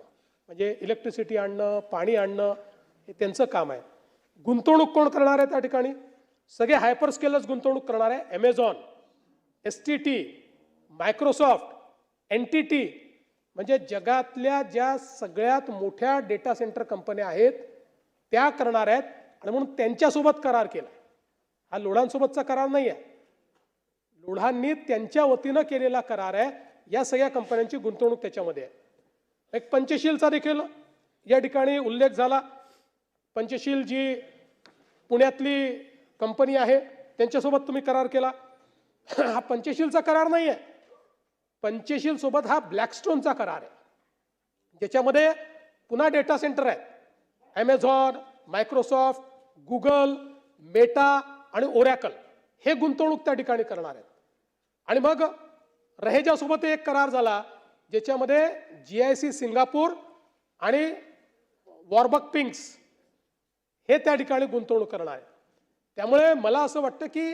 म्हणजे इलेक्ट्रिसिटी आणणं, पाणी आणणं, हे त्यांचं काम आहे. गुंतवणूक कोण करणार आहे त्या ठिकाणी? सगळे हायपर स्केलर्स गुंतवणूक करणार आहे. Amazon, STT, मायक्रोसॉफ्ट, NTT, म्हणजे जगातल्या ज्या सगळ्यात मोठ्या डेटा सेंटर कंपन्या आहेत त्या करणार आहेत. आणि म्हणून त्यांच्यासोबत करार केला. हा लोढांसोबतचा करार नाही आहे, लोढांनी त्यांच्या वतीनं केलेला करार आहे. या सगळ्या कंपन्यांची गुंतवणूक त्याच्यामध्ये आहे. एक पंचशीलचा देखील या ठिकाणी उल्लेख झाला. पंचशील जी पुण्यातली कंपनी आहे त्यांच्यासोबत तुम्ही करार केला. हा पंचशीलचा करार नाही आहे, पंचशील सोबत हा ब्लॅकस्टोनचा करार आहे, ज्याच्यामध्ये पुन्हा डेटा सेंटर आहेत. Amazon, मायक्रोसॉफ्ट, गुगल, मेटा आणि ओरॅकल हे गुंतवणूक त्या ठिकाणी करणार आहेत. आणि मग रहेजासोबत एक करार झाला ज्याच्यामध्ये GIC सिंगापूर आणि वॉर्बक पिंक्स हे त्या ठिकाणी गुंतवणूक करणार आहेत. त्यामुळे मला असं वाटतं की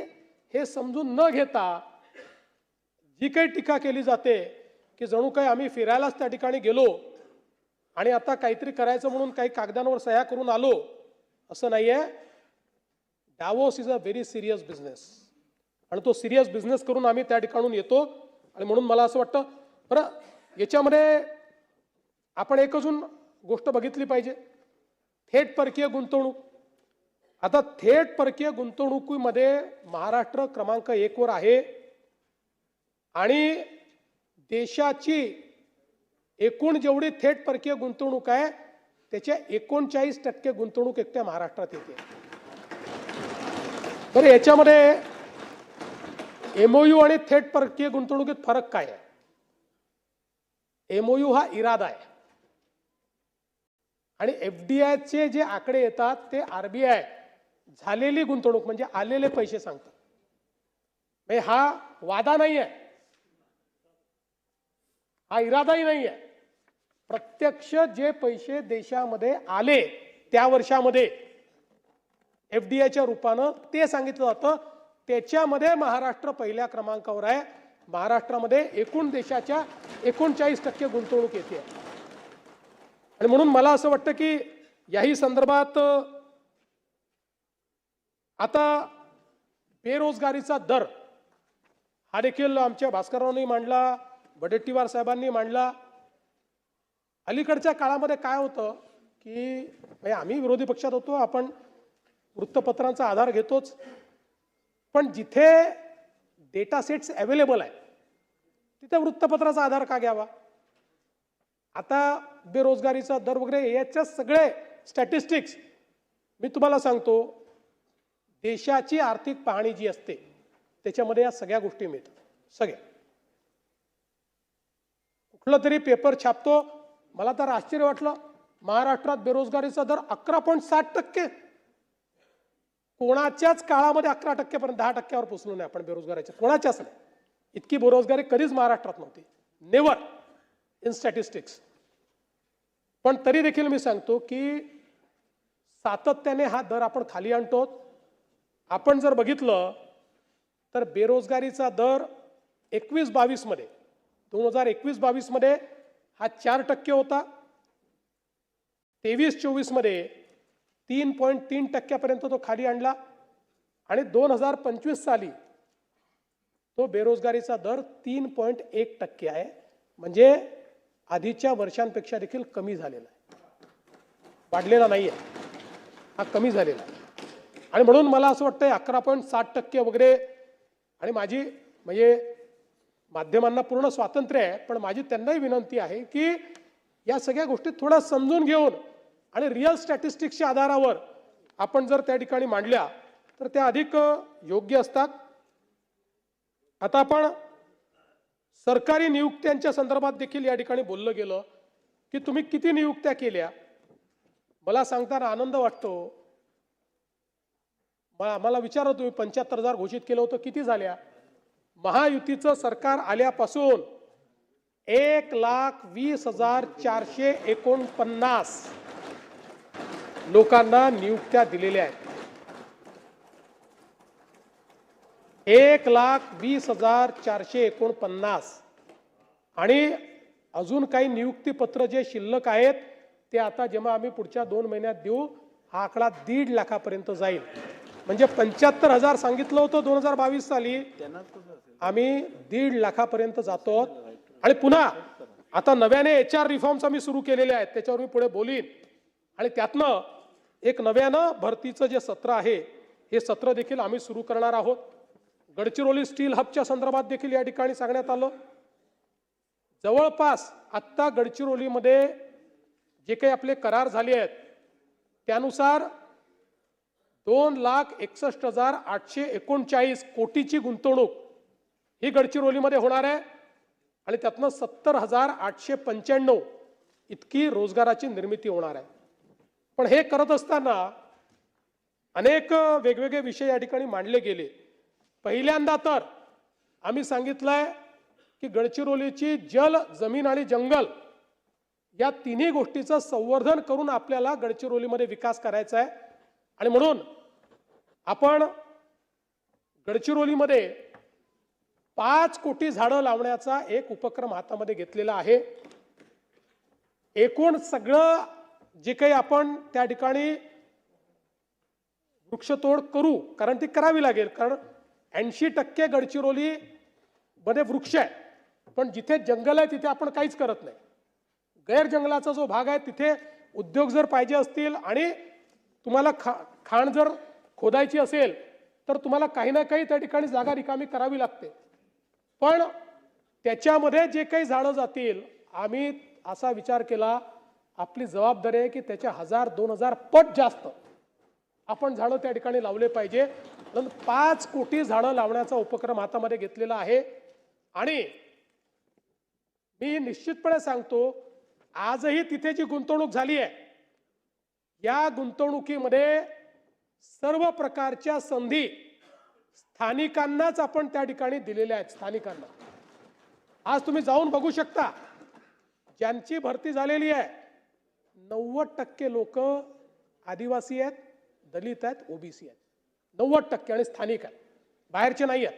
हे समजून न घेता जी काही टीका केली जाते की जणू काही आम्ही फिरायलाच त्या ठिकाणी गेलो आणि आता काहीतरी करायचं म्हणून काही कागदांवर सह्या करून आलो, असं नाही आहे. Davos is a very serious business आणि तो सिरियस बिझनेस करून आम्ही त्या ठिकाणून येतो. आणि म्हणून मला असं वाटतं बरं याच्यामध्ये आपण एक अजून गोष्ट बघितली पाहिजे, थेट परकीय गुंतवणूक. आता थेट परकीय गुंतवणुकीमध्ये महाराष्ट्र क्रमांक 1 वर आहे आणि देशाची एकूण जेवढी थेट परकीय गुंतवणूक आहे त्याच्या 39% गुंतवणूक एकट्या महाराष्ट्रात येते. बरं याच्यामध्ये MOU आणि थेट परकीय गुंतवणुकीत फरक काय आहे? MOU हा इरादा आहे आणि FDIचे जे आकडे येतात ते RBI झालेली गुंतवणूक म्हणजे आलेले पैसे सांगतात. म्हणजे हा वादा नाही आहे, हा इरादाही नाही आहे. प्रत्यक्ष जे पैसे देशामध्ये आले त्या वर्षामध्ये FDIच्या रूपानं ते सांगितलं जातं. त्याच्यामध्ये महाराष्ट्र पहिल्या क्रमांकावर आहे. महाराष्ट्रामध्ये एकूण देशाच्या 39% गुंतवणूक येते. आणि म्हणून मला असं वाटतं की याही संदर्भात आता बेरोजगारीचा दर हा देखील आमच्या भास्कररावांनी मांडला, वडेट्टीवार साहेबांनी मांडला. अलीकडच्या काळामध्ये काय होतं की आम्ही विरोधी पक्षात होतो, आपण वृत्तपत्रांचा आधार घेतोच, पण जिथे डेटा सेट्स अवेलेबल आहे तिथे वृत्तपत्राचा आधार का घ्यावा? आता बेरोजगारीचा दर वगैरे याच्या सगळे स्टॅटिस्टिक्स मी तुम्हाला सांगतो. देशाची आर्थिक पाहणी जी असते त्याच्यामध्ये या सगळ्या गोष्टी मिळतात. सगळ्या कुठलं तरी पेपर छापतो, मला तर आश्चर्य वाटलं, महाराष्ट्रात बेरोजगारीचा दर 11.7%. कोणाच्याच काळामध्ये 11% पर्यंत 10%वर पोहोचलो नाही आपण बेरोजगारीच्या, कोणाच्याच नाही. इतकी बेरोजगारी कधीच महाराष्ट्रात नव्हती, नेव्हर इन स्टॅटिस्टिक्स. पण तरी देखील मी सांगतो की सातत्याने हा दर आपण खाली आणतो. आपण जर बघितलं तर बेरोजगारीचा दर 21-22 मध्ये 2021-22 मध्ये हा 4% होता. 23-24 मध्ये 3.3% तो खाली आणला आणि 2025 साली तो बेरोजगारीचा दर 3.1% आहे. म्हणजे आधीच्या वर्षांपेक्षा देखील कमी झालेला आहे, वाढलेला नाही आहे, हा कमी झालेला आहे. आणि म्हणून मला असं वाटतंय 11.7% वगैरे, आणि माझी म्हणजे माध्यमांना पूर्ण स्वातंत्र्य आहे, पण माझी त्यांनाही विनंती आहे की या सगळ्या गोष्टी थोडा समजून घेऊन आणि रिअल स्टॅटिस्टिक्सच्या आधारावर आपण जर त्या ठिकाणी मांडल्या तर त्या अधिक योग्य असतात. आता आपण सरकारी नियुक्त्यांच्या संदर्भात देखील या ठिकाणी बोललं गेलं की तुम्ही किती नियुक्त्या केल्या. मला सांगताना आनंद वाटतो. मला विचारा तुम्ही 75,000 घोषित केलं होतं, किती झाल्या? महायुतीचं सरकार आल्यापासून 1,20,449 लोकांना नियुक्त्या दिलेल्या आहेत. 1,20,449 आणि अजून काही नियुक्तीपत्र जे शिल्लक आहेत ते आता जेव्हा आम्ही पुढच्या 2 महिन्यात देऊ, हा आकडा 1.5 लाखापर्यंत जाईल. म्हणजे 75,000 सांगितलं होतं 2022 साली, आम्ही 1.5 लाखापर्यंत जातो. आणि पुन्हा आता नव्याने HR रिफॉर्म्स आम्ही सुरू केलेले आहेत, त्याच्यावर मी पुढे बोलीन. आणि त्यातनं एक नव्यानं भरतीचं जे सत्र आहे हे सत्र देखील आम्ही सुरू करणार आहोत. गडचिरोली स्टील हबच्या संदर्भात देखील या ठिकाणी सांगण्यात आलं. जवळपास आत्ता गडचिरोलीमध्ये जे काही आपले करार झाले आहेत त्यानुसार 2,61,839 कोटीची गुंतवणूक ही गडचिरोलीमध्ये होणार आहे आणि त्यातनं 70,895 इतकी रोजगाराची निर्मिती होणार आहे. पण हे करत असताना अनेक वेगवेगळे विषय या ठिकाणी मांडले गेले. पहिल्यांदा तर आम्ही सांगितलंय की गडचिरोलीची जल, जमीन आणि जंगल या तिन्ही गोष्टीचं संवर्धन करून आपल्याला गडचिरोलीमध्ये विकास करायचा आहे. आणि म्हणून आपण गडचिरोलीमध्ये 5 कोटी झाडं लावण्याचा एक उपक्रम हातामध्ये घेतलेला आहे. एकूण सगळं जे काही आपण त्या ठिकाणी वृक्षतोड करू, कारण ती करावी लागेल, कारण 80% गडचिरोली मध्ये वृक्ष आहे, पण जिथे जंगल आहे तिथे आपण काहीच करत नाही. गैर जंगलाचा जो भाग आहे तिथे उद्योग जर पाहिजे असतील आणि तुम्हाला खाण जर खोदायची असेल तर तुम्हाला काही ना काही त्या ठिकाणी जागा रिकामी करावी लागते. पण त्याच्यामध्ये जे काही झाडं जातील, आम्ही असा विचार केला, आपली जबाबदारी आहे की त्याच्या 1000-2000 पट जास्त आपण झाडं त्या ठिकाणी लावले पाहिजे. 5 कोटी झाडं लावण्याचा उपक्रम हातामध्ये घेतलेला आहे. आणि मी निश्चितपणे सांगतो, आजही तिथे जी गुंतवणूक झाली आहे या गुंतवणुकीमध्ये सर्व प्रकारच्या संधी स्थानिकांनाच आपण त्या ठिकाणी दिलेल्या आहेत. स्थानिकांना आज तुम्ही जाऊन बघू शकता, ज्यांची भरती झालेली आहे 90% लोक आदिवासी आहेत, दलित आहेत, ओबीसी आहेत. 90% आणि स्थानिक आहेत, बाहेरचे नाही आहेत.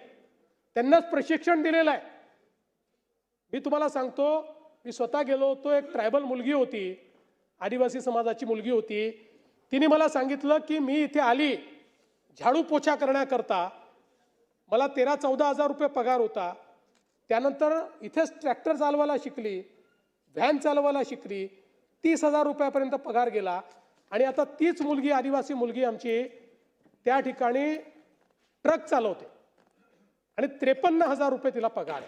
त्यांनाच प्रशिक्षण दिलेलं आहे. मी तुम्हाला सांगतो, मी स्वतः गेलो होतो, एक ट्रायबल मुलगी होती, आदिवासी समाजाची मुलगी होती. तिने मला सांगितलं की मी इथे आली झाडू पोछा करण्याकरता, मला 13-14 हजार रुपये पगार होता. त्यानंतर इथेच ट्रॅक्टर चालवायला शिकली, व्हॅन चालवायला शिकली, 30,000 रुपयापर्यंत पगार गेला. आणि आता तीच मुलगी, आदिवासी मुलगी आमची, त्या ठिकाणी ट्रक चालवते आणि 53,000 रुपये तिला पगार आहे.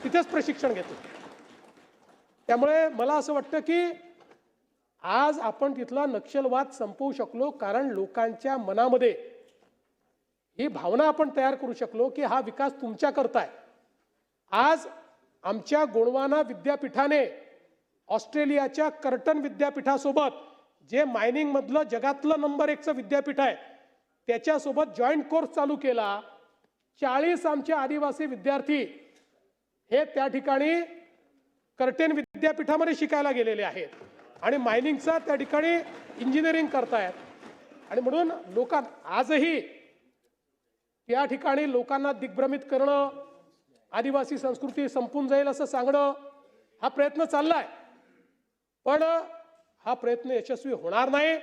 तिथेच प्रशिक्षण घेतो. त्यामुळे मला असं वाटतं की आज आपण तिथला नक्षलवाद संपवू शकलो, कारण लोकांच्या मनामध्ये ही भावना आपण तयार करू शकलो की हा विकास तुमच्या करता आहे. आज आमच्या गोंडवाना विद्यापीठाने ऑस्ट्रेलियाच्या कर्टन विद्यापीठासोबत जे मायनिंग मधलं जगातलं नंबर 1चं विद्यापीठ आहे त्याच्यासोबत जॉईंट कोर्स चालू केला. 40 आमचे आदिवासी विद्यार्थी हे त्या ठिकाणी कर्टेन विद्यापीठामध्ये शिकायला गेलेले आहेत आणि मायनिंगचा त्या ठिकाणी इंजिनिअरिंग करतायत. आणि म्हणून लोकांना आजही या ठिकाणी लोकांना दिग्भ्रमित करणं, आदिवासी संस्कृती संपून जाईल असं सांगणं हा प्रयत्न चाललाय. पण हा प्रयत्न यशस्वी होणार नाही.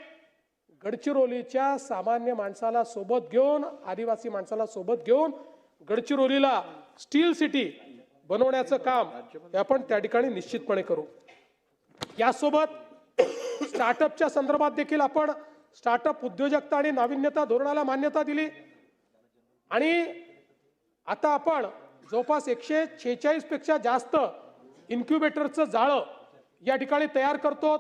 गडचिरोलीच्या सामान्य माणसाला सोबत घेऊन, आदिवासी माणसाला सोबत घेऊन गडचिरोलीला स्टील सिटी बनवण्याचं काम आपण त्या ठिकाणी निश्चितपणे करू. यासोबत स्टार्टअपच्या संदर्भात देखील आपण स्टार्टअप उद्योजकता आणि नाविन्यता धोरणाला मान्यता दिली आणि आता आपण जवळपास 146 पेक्षा जास्त इन्क्युबेटरचं जाळं या ठिकाणी तयार करतो.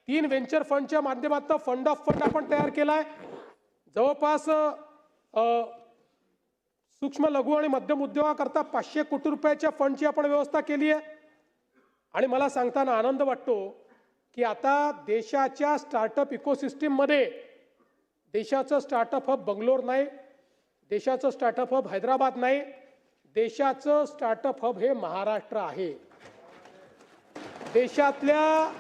3 व्हेंचर फंडच्या माध्यमातून फंड ऑफ फंड आपण तयार केलाय. जवळपास सूक्ष्म लघु आणि मध्यम उद्योगाकरता 500 कोटी रुपयाच्या फंडची आपण व्यवस्था केली आहे. आणि मला सांगताना आनंद वाटतो की आता देशाच्या स्टार्टअप इकोसिस्टीममध्ये देशाचं स्टार्टअप हब बंगलोर नाही, देशाचं स्टार्टअप हब हैदराबाद नाही, देशाचं स्टार्टअप हब हे महाराष्ट्र आहे. देशातल्या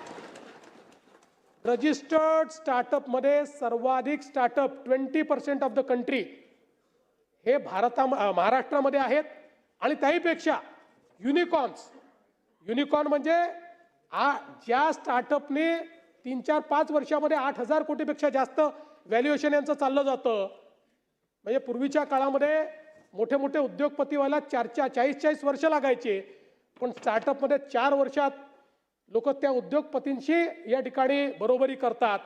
रजिस्टर्ड स्टार्टअपमध्ये सर्वाधिक स्टार्टअप 20% ऑफ द कंट्री हे महाराष्ट्रामध्ये आहेत. आणि त्याहीपेक्षा युनिकॉर्न म्हणजे ज्या स्टार्टअपने 3-4-5 वर्षामध्ये 8,000 कोटीपेक्षा जास्त व्हॅल्युएशन यांचं चाललं जातं. म्हणजे पूर्वीच्या काळामध्ये मोठे मोठे उद्योगपती व्हायला 40-40 वर्ष लागायचे, पण स्टार्टअपमध्ये 4 वर्षात लोक त्या उद्योगपतींशी या ठिकाणी बरोबरी करतात.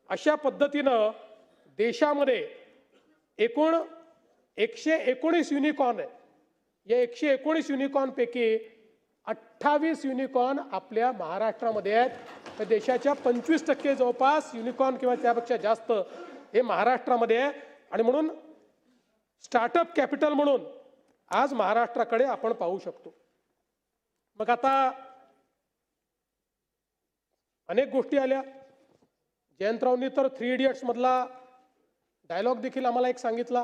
अशा पद्धतीनं देशामध्ये एकूण 119 युनिकॉर्न आहे. या 119 युनिकॉर्नपैकी 28 युनिकॉर्न आपल्या महाराष्ट्रामध्ये आहेत. तर देशाच्या 25% जवळपास युनिकॉर्न किंवा त्यापेक्षा जास्त हे महाराष्ट्रामध्ये आहे. आणि म्हणून स्टार्टअप कॅपिटल म्हणून आज महाराष्ट्राकडे आपण पाहू शकतो. मग आता अनेक गोष्टी आल्या. जयंतरावनी तर 3 इडियट्स मधला डायलॉग देखील आम्हाला एक सांगितला.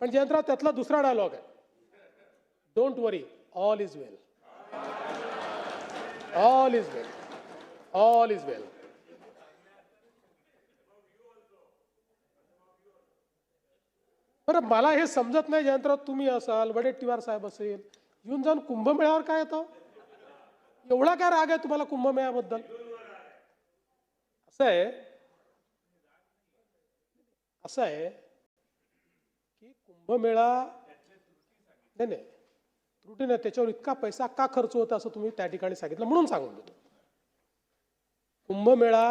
पण जयंतराव त्यातला दुसरा डायलॉग आहे, don't worry, all is well. All is well, all is well. बरं, मला हे समजत नाही जयंतराव, तुम्ही असाल, वडेट्टीवार साहेब असेल, येऊन जाऊन कुंभमेळ्यावर काय येतं? एवढा काय राग आहे तुम्हाला कुंभमेळ्याबद्दल? असं आहे की कुंभमेळा नाही त्रुटी नाही, त्याच्यावर इतका पैसा का खर्च होता असं तुम्ही त्या ठिकाणी सांगितलं म्हणून सांगून देतो. कुंभमेळा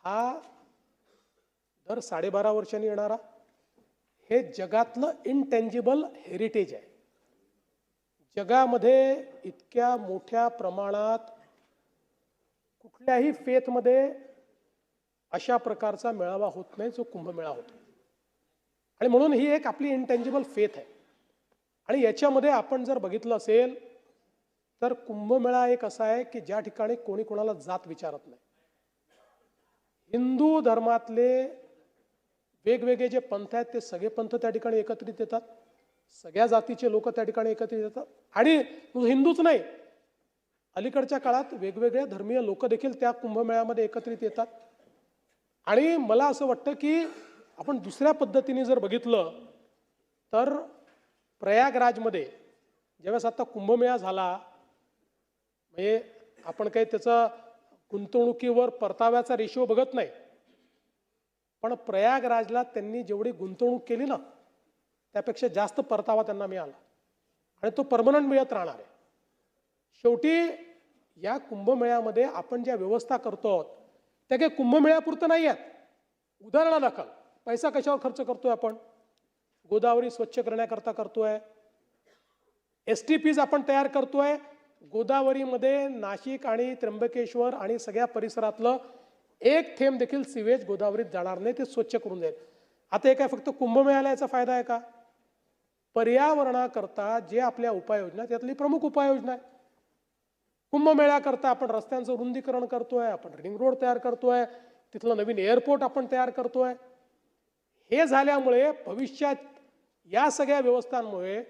हा दर 12.5 वर्षांनी येणारा हे जगातलं इनटेंजिबल हेरिटेज आहे. जगामध्ये इतक्या मोठ्या प्रमाणात कुठल्याही फेथमध्ये अशा प्रकारचा मेळावा होत नाही जो कुंभमेळा होतो. आणि म्हणून ही एक आपली इनटेंजिबल फेथ आहे. आणि याच्यामध्ये आपण जर बघितलं असेल तर कुंभमेळा एक असा आहे की ज्या ठिकाणी कोणी कोणाला जात विचारत नाही. हिंदू धर्मातले वेगवेगळे जे पंथ आहेत ते सगळे पंथ त्या ठिकाणी एकत्रित येतात, सगळ्या जातीचे लोक त्या ठिकाणी एकत्रित येतात. आणि हिंदूच नाही, अलीकडच्या काळात वेगवेगळ्या धर्मीय लोक देखील त्या कुंभमेळ्यामध्ये एकत्रित येतात. आणि मला असं वाटतं की आपण दुसऱ्या पद्धतीने जर बघितलं तर प्रयागराजमध्ये ज्यावेळेस आता कुंभमेळा झाला, म्हणजे आपण काही त्याचा गुंतवणुकीवर परताव्याचा रेशिओ बघत नाही, पण प्रयागराजला त्यांनी जेवढी गुंतवणूक केली ना त्यापेक्षा जास्त परतावा त्यांना मिळाला आणि तो परमनंट मिळत राहणार आहे. शेवटी या कुंभमेळ्यामध्ये आपण ज्या व्यवस्था करतो त्या काही कुंभमेळ्यापुरतं नाही आहेत. उदाहरणादाखल पैसा कशावर खर्च करतोय आपण? गोदावरी स्वच्छ करण्याकरता करतोय, STPs आपण तयार करतोय. गोदावरीमध्ये नाशिक आणि त्र्यंबकेश्वर आणि सगळ्या परिसरातलं एक थेंब देखील सिवेज गोदावरीत जाणार नाही, ते स्वच्छ करून जाईल. आता हे काय फक्त कुंभमेळ्याला याचा फायदा आहे का? पर्यावरणाकरता जे आपल्या उपाययोजना त्यातली प्रमुख उपाययोजना आहे. कुंभमेळ्याकरता आपण रस्त्यांचं रुंदीकरण करतोय, आपण रिंग रोड तयार करतोय, तिथलं नवीन एअरपोर्ट आपण तयार करतोय. हे झाल्यामुळे भविष्यात या सगळ्या व्यवस्थांमुळे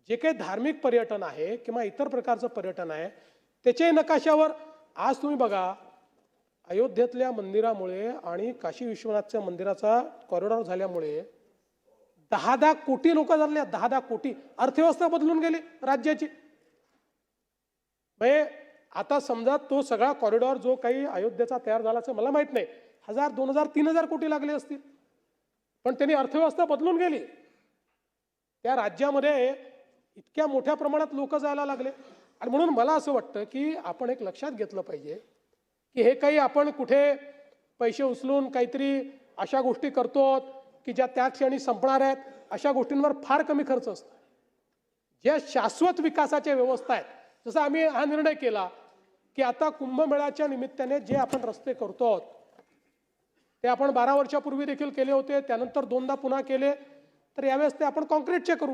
जे काही धार्मिक पर्यटन आहे किंवा इतर प्रकारचं पर्यटन आहे त्याच्याही नकाशावर आज तुम्ही बघा, अयोध्येतल्या मंदिरामुळे आणि काशी विश्वनाथच्या मंदिराचा कॉरिडॉर झाल्यामुळे 10 कोटी लोक झाले. 10 कोटी. अर्थव्यवस्था बदलून गेली राज्याची. म्हणजे आता समजा तो सगळा कॉरिडॉर जो काही अयोध्येचा तयार झाल्याचं मला माहित नाही, 1000, 2000, 3000 कोटी लागले असतील, पण त्यांनी अर्थव्यवस्था बदलून गेली. त्या राज्यामध्ये इतक्या मोठ्या प्रमाणात लोक जायला लागले. आणि म्हणून मला असं वाटतं की आपण एक लक्षात घेतलं पाहिजे की हे काही आपण कुठे पैसे उचलून काहीतरी अशा गोष्टी करतो की ज्या त्या क्षणी संपणार आहेत, अशा गोष्टींवर फार कमी खर्च असतो. ज्या शाश्वत विकासाच्या व्यवस्था आहेत, जसं आम्ही हा निर्णय केला की आता कुंभमेळ्याच्या निमित्ताने जे आपण रस्ते करतो ते आपण 12 वर्षापूर्वी देखील केले होते, त्यानंतर 2दा पुन्हा केले, तर यावेळेस ते आपण कॉन्क्रीटचे करू.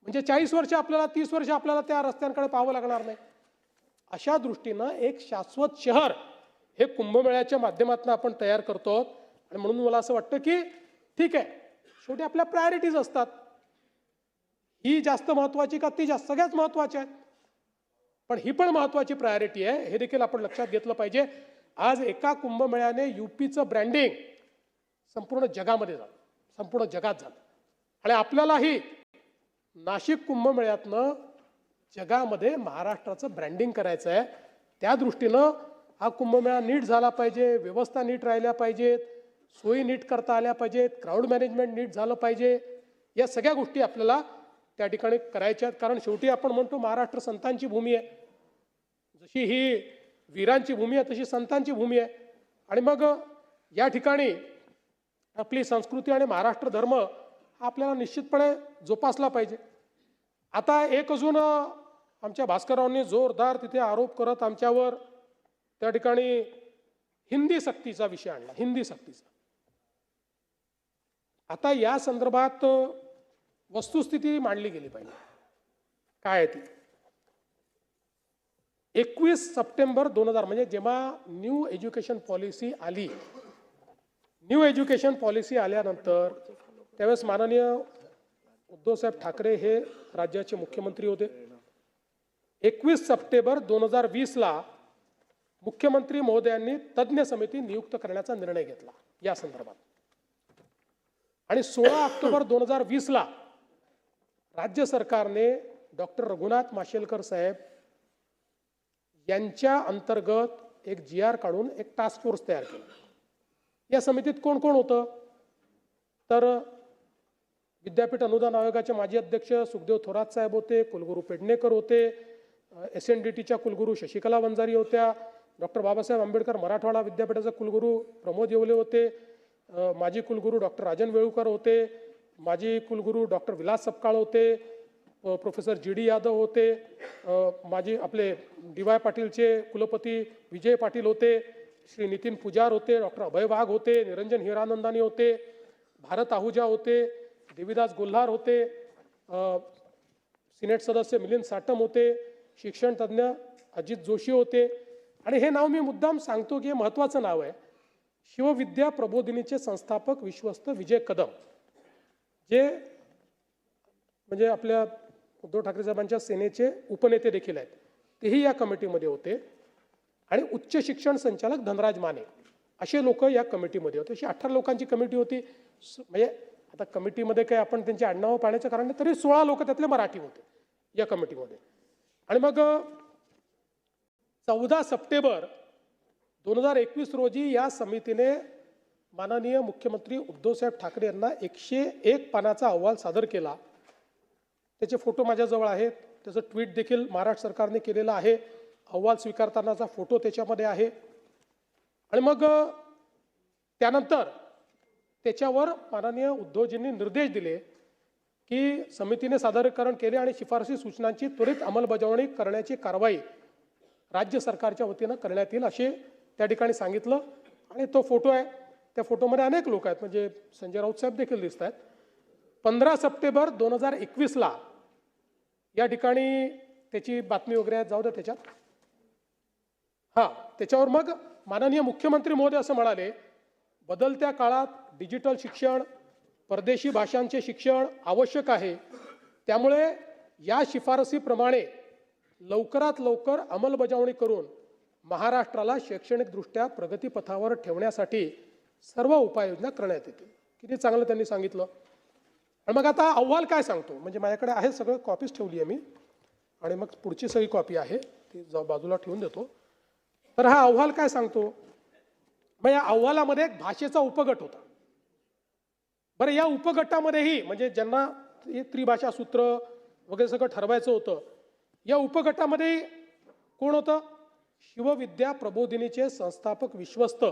म्हणजे 40 वर्ष आपल्याला, 30 वर्ष आपल्याला त्या रस्त्यांकडे पाहावं लागणार नाही. अशा दृष्टीनं एक शाश्वत शहर हे कुंभमेळ्याच्या माध्यमातून आपण तयार करतो. आणि म्हणून मला असं वाटतं की ठीक आहे, शेवटी आपल्या प्रायोरिटीज असतात, ही जास्त महत्वाची का ती जास्त, सगळ्याच महत्वाच्या आहेत, पण ही पण महत्वाची प्रायोरिटी आहे, हे देखील आपण लक्षात घेतलं पाहिजे. आज एका कुंभमेळ्याने यूपीचं ब्रँडिंग संपूर्ण जगामध्ये झालं, संपूर्ण जगात झालं. आणि आपल्यालाही नाशिक कुंभमेळ्यातनं जगामध्ये महाराष्ट्राचं ब्रँडिंग करायचं आहे. त्या दृष्टीनं हा कुंभमेळा नीट झाला पाहिजे, व्यवस्था नीट राहिल्या पाहिजेत, सोयी नीट करता आल्या पाहिजेत, क्राऊड मॅनेजमेंट नीट झालं पाहिजे. या सगळ्या गोष्टी आपल्याला त्या ठिकाणी करायच्या आहेत. कारण शेवटी आपण म्हणतो महाराष्ट्र संतांची भूमी आहे. जशी ही वीरांची भूमी आहे तशी संतांची भूमी आहे. आणि मग या ठिकाणी आपली संस्कृती आणि महाराष्ट्र धर्म हा आपल्याला निश्चितपणे जोपासला पाहिजे. आता एक अजून आमच्या भास्कररावांनी जोरदार तिथे आरोप करत आमच्यावर त्या ठिकाणी हिंदी सक्तीचा विषय आणला, हिंदी सक्तीचा. आता या संदर्भात वस्तुस्थिती मांडली गेली पाहिजे. काय आहे ती? 21 सप्टेंबर 2000 म्हणजे जेव्हा न्यू एज्युकेशन पॉलिसी आली, न्यू एज्युकेशन पॉलिसी आल्यानंतर त्यावेळेस माननीय उद्धवसाहेब ठाकरे हे राज्याचे मुख्यमंत्री होते. 21 सप्टेंबर 2020ला मुख्यमंत्री महोदयांनी तज्ज्ञ समिती नियुक्त करण्याचा निर्णय घेतला या संदर्भात. आणि 16 ऑक्टोबर 2020ला राज्य सरकारने डॉक्टर रघुनाथ माशेलकर साहेब यांच्या अंतर्गत एक GR काढून एक टास्क फोर्स तयार केला. या समितीत कोण कोण होतं? तर विद्यापीठ अनुदान आयोगाचे माजी अध्यक्ष सुखदेव थोरात साहेब होते, कुलगुरू पेडणेकर होते, SNDTच्या कुलगुरू शशिकला वंजारी होत्या, डॉक्टर बाबासाहेब आंबेडकर मराठवाडा विद्यापीठाचे कुलगुरू प्रमोद येवले होते, माजी कुलगुरू डॉक्टर राजन वेळुकर होते, माजी कुलगुरू डॉक्टर विलास सपकाळ होते, प्रोफेसर GD यादव होते, माजी आपले DY पाटीलचे कुलपती विजय पाटील होते, श्री नितीन पुजार होते, डॉक्टर अभय वाघ होते, निरंजन हिरानंदानी होते, भारत आहुजा होते, देवीदास गोल्हार होते, सिनेट सदस्य मिलिंद साटम होते, शिक्षण तज्ज्ञ अजित जोशी होते. आणि हे नाव मी मुद्दाम सांगतो की हे महत्त्वाचं नाव आहे. शिवविद्या प्रबोधिनीचे संस्थापक विश्वस्त विजय कदम, जे म्हणजे आपल्या उद्धव ठाकरे साहेबांच्या सेनेचे उपनेते देखील आहेत, तेही या कमिटीमध्ये होते. आणि उच्च शिक्षण संचालक धनराज माने असे लोक या कमिटीमध्ये होते. अशी 18 लोकांची कमिटी होती. म्हणजे आता कमिटीमध्ये काय आपण त्यांची आडनावं पाहण्याचं कारण नाही, तरी 16 लोक त्यातले मराठी होते या कमिटीमध्ये. आणि मग 14 सप्टेंबर 2021 रोजी या समितीने माननीय मुख्यमंत्री उद्धवसाहेब ठाकरे यांना 101 पानाचा अहवाल सादर केला. त्याचे फोटो माझ्याजवळ आहेत, त्याचं ट्विट देखील महाराष्ट्र सरकारने केलेलं आहे, अहवाल स्वीकारतानाचा फोटो त्याच्यामध्ये आहे. आणि मग त्यानंतर त्याच्यावर माननीय उद्धवजींनी निर्देश दिले की समितीने सादरीकरण केले आणि शिफारसी सूचनांची त्वरित अंमलबजावणी करण्याची कारवाई राज्य सरकारच्या वतीनं करण्यात येईल असे त्या ठिकाणी सांगितलं. आणि तो फोटो आहे, त्या फोटोमध्ये अनेक लोक आहेत, म्हणजे संजय राऊत साहेब देखील दिसत आहेत. 15 सप्टेंबर 2021ला या ठिकाणी त्याची बातमी वगैरे आहे, जाऊ द्या त्याच्यात. हां, त्याच्यावर मग माननीय मुख्यमंत्री महोदय असं म्हणाले, बदलत्या काळात डिजिटल शिक्षण, परदेशी भाषांचे शिक्षण आवश्यक आहे. त्यामुळे या शिफारसीप्रमाणे लवकरात लवकर अंमलबजावणी करून महाराष्ट्राला शैक्षणिकदृष्ट्या प्रगतीपथावर ठेवण्यासाठी सर्व उपाययोजना करण्यात येतील. किती चांगलं त्यांनी सांगितलं. आणि मग आता अहवाल काय सांगतो, म्हणजे माझ्याकडे आहे सगळं, कॉपीज ठेवली आहे मी, आणि मग पुढची सगळी कॉपी आहे ती बाजूला ठेवून देतो. तर हा अहवाल काय सांगतो, मग या अहवालामध्ये एक भाषेचा उपगट होता. बरं, या उपगटामध्येही म्हणजे ज्यांना त्रिभाषा सूत्र वगैरे सगळं ठरवायचं होतं, या उपगटामध्ये कोण होतं, शिवविद्या प्रबोधिनीचे संस्थापक विश्वस्त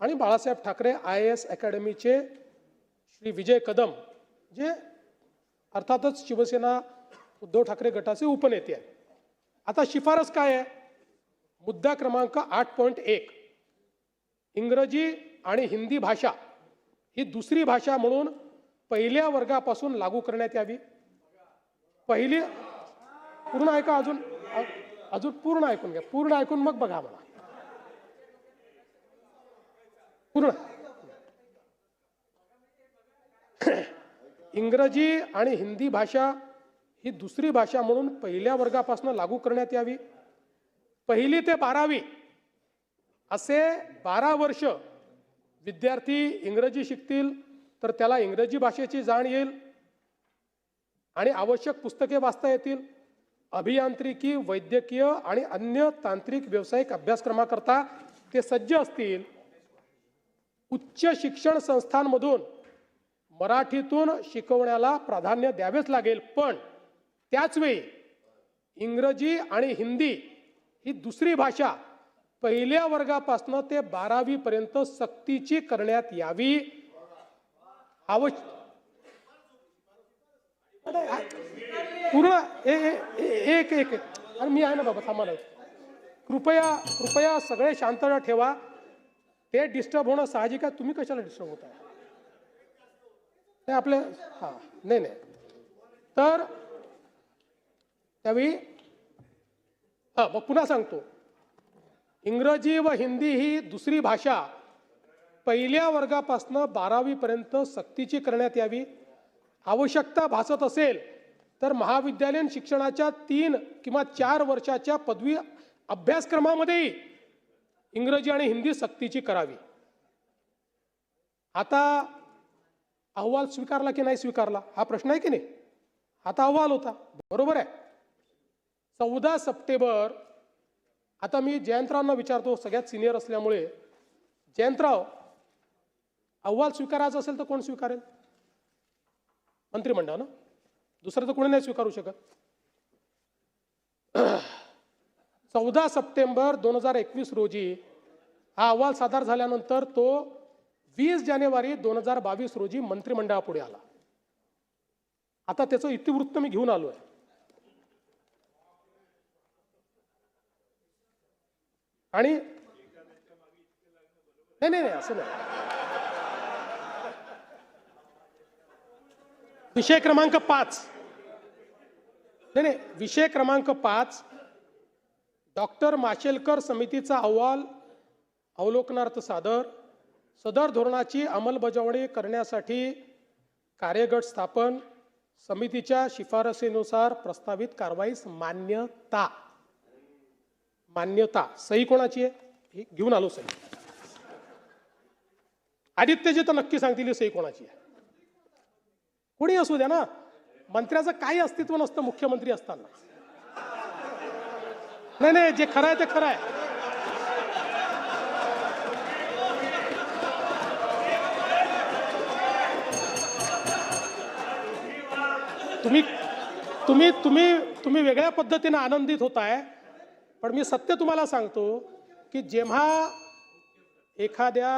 आणि बाळासाहेब ठाकरे IAS अकॅडमीचे श्री विजय कदम, जे अर्थातच शिवसेना उद्धव ठाकरे गटाचे उपनेते आहेत. आता शिफारस काय आहे, मुद्दा क्रमांक 8.1, इंग्रजी आणि हिंदी भाषा ही दुसरी भाषा म्हणून पहिल्या वर्गापासून लागू करण्यात यावी. पहिली पूर्ण ऐका, अजून पूर्ण ऐकून घ्या, पूर्ण ऐकून मग बघा मला पूर्ण. इंग्रजी आणि हिंदी भाषा ही दुसरी भाषा म्हणून पहिल्या वर्गापासून लागू करण्यात यावी. 1ली ते 12वी असे 12 वर्ष विद्यार्थी इंग्रजी शिकतील तर त्याला इंग्रजी भाषेची जाण येईल आणि आवश्यक पुस्तके वाचता येतील. अभियांत्रिकी, वैद्यकीय आणि अन्य तांत्रिक व्यावसायिक अभ्यासक्रमाकरता ते सज्ज असतील. उच्च शिक्षण संस्थांमधून मराठीतून शिकवण्याला प्राधान्य द्यावेच लागेल, पण त्याचवेळी इंग्रजी आणि हिंदी ही दुसरी भाषा पहिल्या वर्गापासून ते 12वी पर्यंत सक्तीची करण्यात यावी. पूर्ण एक आणि मी आहे ना बाबा, थांबा ना, कृपया सगळे शांतता ठेवा. ते डिस्टर्ब होणं साहजिक आहे. तुम्ही कशाला डिस्टर्ब होताय? आपले हां, नाही तर त्यावेळी मग पुन्हा सांगतो, इंग्रजी व हिंदी ही दुसरी भाषा पहिल्या वर्गापासून 12वी पर्यंत सक्तीची करण्यात यावी. आवश्यकता भासत असेल तर महाविद्यालयीन शिक्षणाच्या 3 किंवा 4 वर्षाच्या पदवी अभ्यासक्रमामध्येही इंग्रजी आणि हिंदी सक्तीची करावी. आता अहवाल स्वीकारला की नाही स्वीकारला हा प्रश्न आहे की नाही. आता अहवाल होता, बरोबर आहे. 14 सप्टेंबर, आता मी जयंतरावांना विचारतो, सगळ्यात सिनियर असल्यामुळे, जयंतराव, अहवाल स्वीकारायचा असेल तर कोण स्वीकारेल? मंत्रिमंडळ ना, दुसरं तर कोणी नाही स्वीकारू शकत. 14 सप्टेंबर 2021 रोजी हा अहवाल सादर झाल्यानंतर तो 20 जानेवारी 2022 रोजी मंत्रिमंडळापुढे आला. आता त्याचं इतिवृत्त मी घेऊन आलोय. आणि नाही असं नाही. विषय क्रमांक 5, विषय क्रमांक 5, डॉक्टर माशेलकर समितीचा अहवाल अवलोकनार्थ सादर. सदर धोरणाची अंमलबजावणी करण्यासाठी कार्यगट स्थापन. समितीच्या शिफारसीनुसार प्रस्तावित कारवाईस मान्यता. सही कोणाची आहे? ही घेऊन आलो सही. आदित्यजी तर नक्की सांगतील सही कोणाची आहे. कोणी असू द्या ना, मंत्र्याचं काही अस्तित्व नसतं मुख्यमंत्री असताना. नाही, जे खरं आहे ते खरं आहे. तुम्ही वेगळ्या पद्धतीने आनंदित होताय, पण मी सत्य तुम्हाला सांगतो की जेव्हा एखाद्या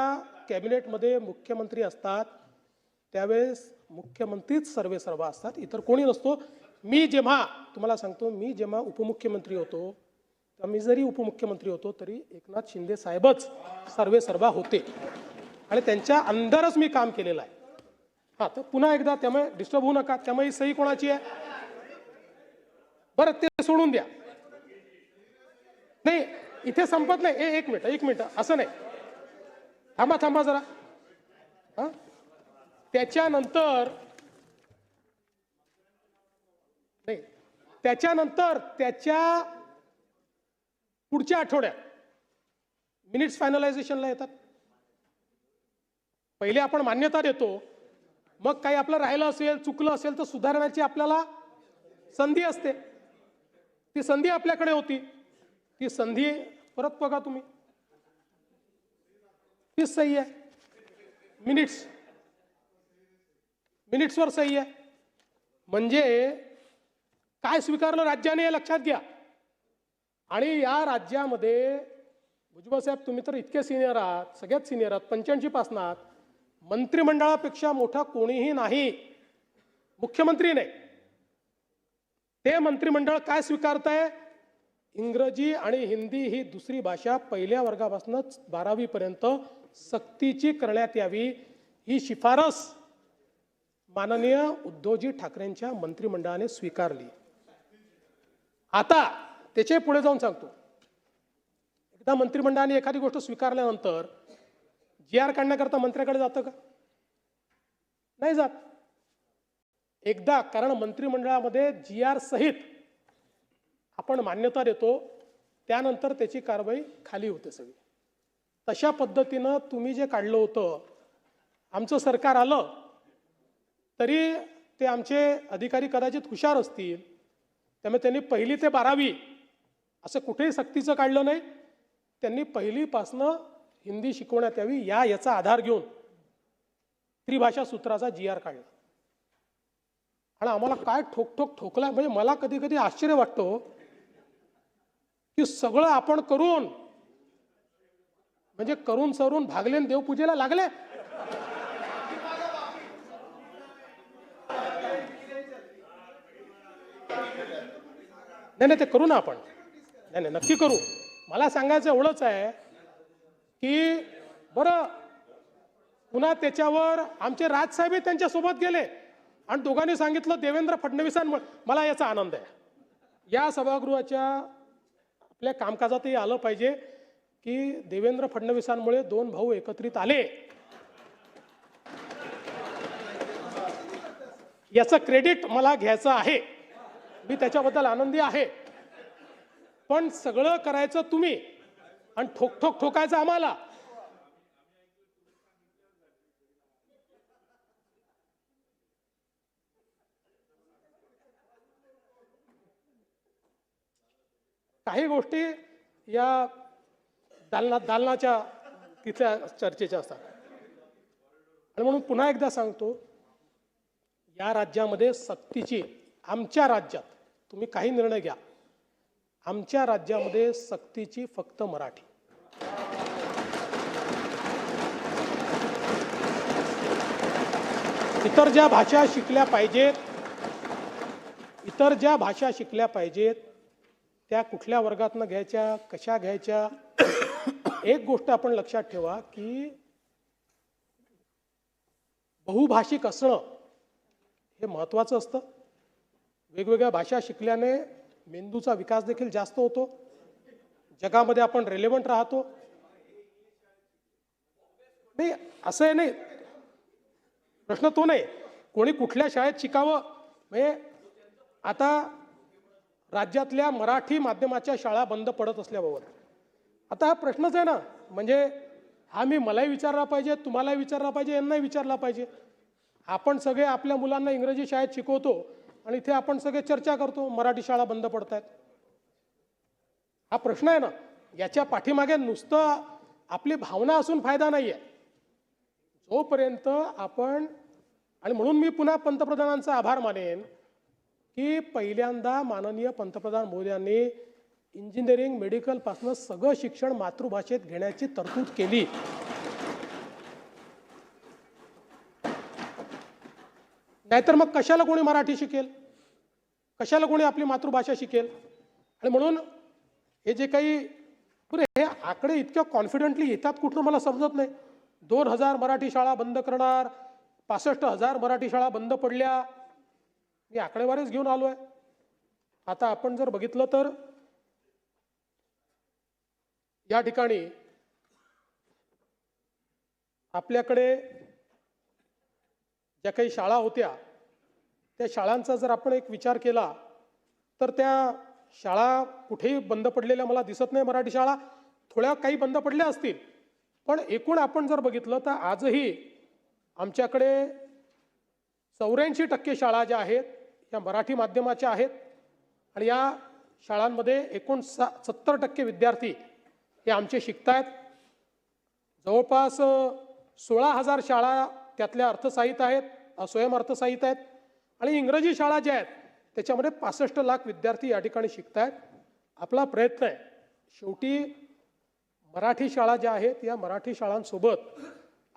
कॅबिनेटमध्ये मुख्यमंत्री असतात त्यावेळेस मुख्यमंत्रीच सर्वेसर्वा असतात, इतर कोणी नसतो. मी तुम्हाला सांगतो, मी जेव्हा उपमुख्यमंत्री होतो तेव्हा मी जरी उपमुख्यमंत्री होतो तरी एकनाथ शिंदे साहेबच सर्वेसर्वा होते आणि त्यांच्या अंडरच मी काम केलेलं आहे. हां, तर पुन्हा एकदा, त्यामुळे डिस्टर्ब होऊ नका. त्यामुळे सही कोणाची आहे? बरं ते सोडून द्या. नाही इथे संपत नाही. एक मिनिट असं नाही. थांबा जरा. हा त्याच्यानंतर नाही, त्याच्यानंतर त्याच्या पुढच्या आठवड्यात मिनिट्स फायनलायझेशनला येतात. पहिले आपण मान्यता देतो, मग काही आपलं राहिलं असेल, चुकलं असेल तर सुधारण्याची आपल्याला संधी असते. ती संधी आपल्याकडे होती. ती संधी परत बघा तुम्ही. तीच सही आहे. मिनिट्सवर सही आहे. म्हणजे काय स्वीकारलं राज्याने हे लक्षात घ्या. आणि या राज्यामध्ये भुजबळ साहेब तुम्ही तर इतके सिनियर आहात, सगळ्यात सिनियर आहात, 85 पासून आहात. मंत्रिमंडळापेक्षा मोठा कोणीही नाही, मुख्यमंत्री नाही. ते मंत्रिमंडळ काय स्वीकारताय? इंग्रजी आणि हिंदी ही दुसरी भाषा पहिल्या वर्गापासूनच 12वी पर्यंत सक्तीची करण्यात यावी, ही शिफारस माननीय उद्धवजी ठाकरेंच्या मंत्रिमंडळाने स्वीकारली. आता त्याचे पुढे जाऊन सांगतो. एकदा मंत्रिमंडळाने एखादी गोष्ट स्वीकारल्यानंतर GR काढण्याकरता मंत्र्याकडे जातं का? नाही जात. एकदा कारण मंत्रिमंडळामध्ये GR सहित आपण मान्यता देतो, त्यानंतर त्याची कारवाई खाली होते सगळी. तशा पद्धतीनं तुम्ही जे काढलं होतं, आमचं सरकार आलं तरी ते आमचे अधिकारी कदाचित हुशार असतील, त्यामुळे त्यांनी 1ली ते 12वी असं कुठेही सक्तीचं काढलं नाही. त्यांनी 1लीपासनं हिंदी शिकवण्यात यावी याचा आधार घेऊन त्रिभाषा सूत्राचा GR काढला. आणि आम्हाला काय ठोकला. म्हणजे मला कधी कधी आश्चर्य वाटतो की सगळं आपण करून म्हणजे करून सरून भागले देवपूजेला लागले. नाही ते करू ना आपण. नाही नक्की करू. मला सांगायचं एवढंच आहे की बरं पुन्हा त्याच्यावर आमचे राजसाहेब त्यांच्यासोबत गेले आणि दोघांनी सांगितलं देवेंद्र फडणवीसांमुळे. मला याचा आनंद आहे. या सभागृहाच्या आपल्या कामकाजातही आलं पाहिजे की देवेंद्र फडणवीसांमुळे 2 भाऊ एकत्रित आले. याचं क्रेडिट मला घ्यायचं आहे. मी त्याच्याबद्दल आनंदी आहे. पण सगळं करायचं तुम्ही आणि ठोकायचं आम्हाला. काही गोष्टी या दालनाच्या तिथल्या चर्चेच्या असतात. आणि म्हणून पुन्हा एकदा सांगतो, या राज्यामध्ये सक्तीची, आमच्या राज्यात तुम्ही काही निर्णय घ्या, आमच्या राज्यामध्ये सक्तीची फक्त मराठी. इतर ज्या भाषा शिकल्या पाहिजेत त्या कुठल्या वर्गातनं घ्यायच्या, कशा घ्यायच्या. एक गोष्ट आपण लक्षात ठेवा की बहुभाषिक असणं हे महत्त्वाचं असतं. वेगवेगळ्या भाषा शिकल्याने मेंदूचा विकास देखील जास्त होतो. जगामध्ये आपण रेलेव्हंट राहतो. नाही असं नाही, प्रश्न तो नाही. कोणी कुठल्या शाळेत शिकावं. म्हणजे आता राज्यातल्या मराठी माध्यमाच्या शाळा बंद पडत असल्याबाबत आता हा प्रश्नच आहे ना. म्हणजे हा मी मलाही विचारला पाहिजे, तुम्हालाही विचारला पाहिजे, यांनाही विचारला पाहिजे. आपण सगळे आपल्या मुलांना इंग्रजी शाळेत शिकवतो आणि इथे आपण सगळे चर्चा करतो मराठी शाळा बंद पडतायत. हा प्रश्न आहे ना. याच्या पाठीमागे नुसतं आपली भावना असून फायदा नाही आहे. जोपर्यंत आपण, आणि म्हणून मी पुन्हा पंतप्रधानांचा आभार मानेन की पहिल्यांदा माननीय पंतप्रधान मोदयांनी इंजिनिअरिंग मेडिकलपासून सगळं शिक्षण मातृभाषेत घेण्याची तरतूद केली. नाहीतर मग कशाला कोणी मराठी शिकेल, कशाला कोणी आपली मातृभाषा शिकेल. आणि म्हणून हे जे काही हे आकडे इतक्या कॉन्फिडेंटली येतात कुठून मला समजत नाही. 2000 मराठी शाळा बंद करणार, 65,000 मराठी शाळा बंद पडल्या. मी आकडेवारीच घेऊन आलो आहे. आता आपण जर बघितलं तर या ठिकाणी आपल्याकडे ज्या काही शाळा होत्या त्या शाळांचा जर आपण एक विचार केला तर त्या शाळा कुठेही बंद पडलेल्या मला दिसत नाही. मराठी शाळा थोड्या काही बंद पडल्या असतील, पण एकूण आपण जर बघितलं तर आजही आमच्याकडे 84% शाळा ज्या आहेत या मराठी माध्यमाच्या आहेत आणि या शाळांमध्ये एकूण 70% विद्यार्थी हे आमचे शिकत आहेत. जवळपास 16,000 शाळा त्यातल्या अर्थसहाय्यित आहेत, स्वयंअर्थसहाय्यित आहेत आणि इंग्रजी शाळा ज्या आहेत त्याच्यामध्ये 65 लाख विद्यार्थी या ठिकाणी शिकत आहेत. आपला प्रयत्न आहे शेवटी मराठी शाळा ज्या आहेत या मराठी शाळांसोबत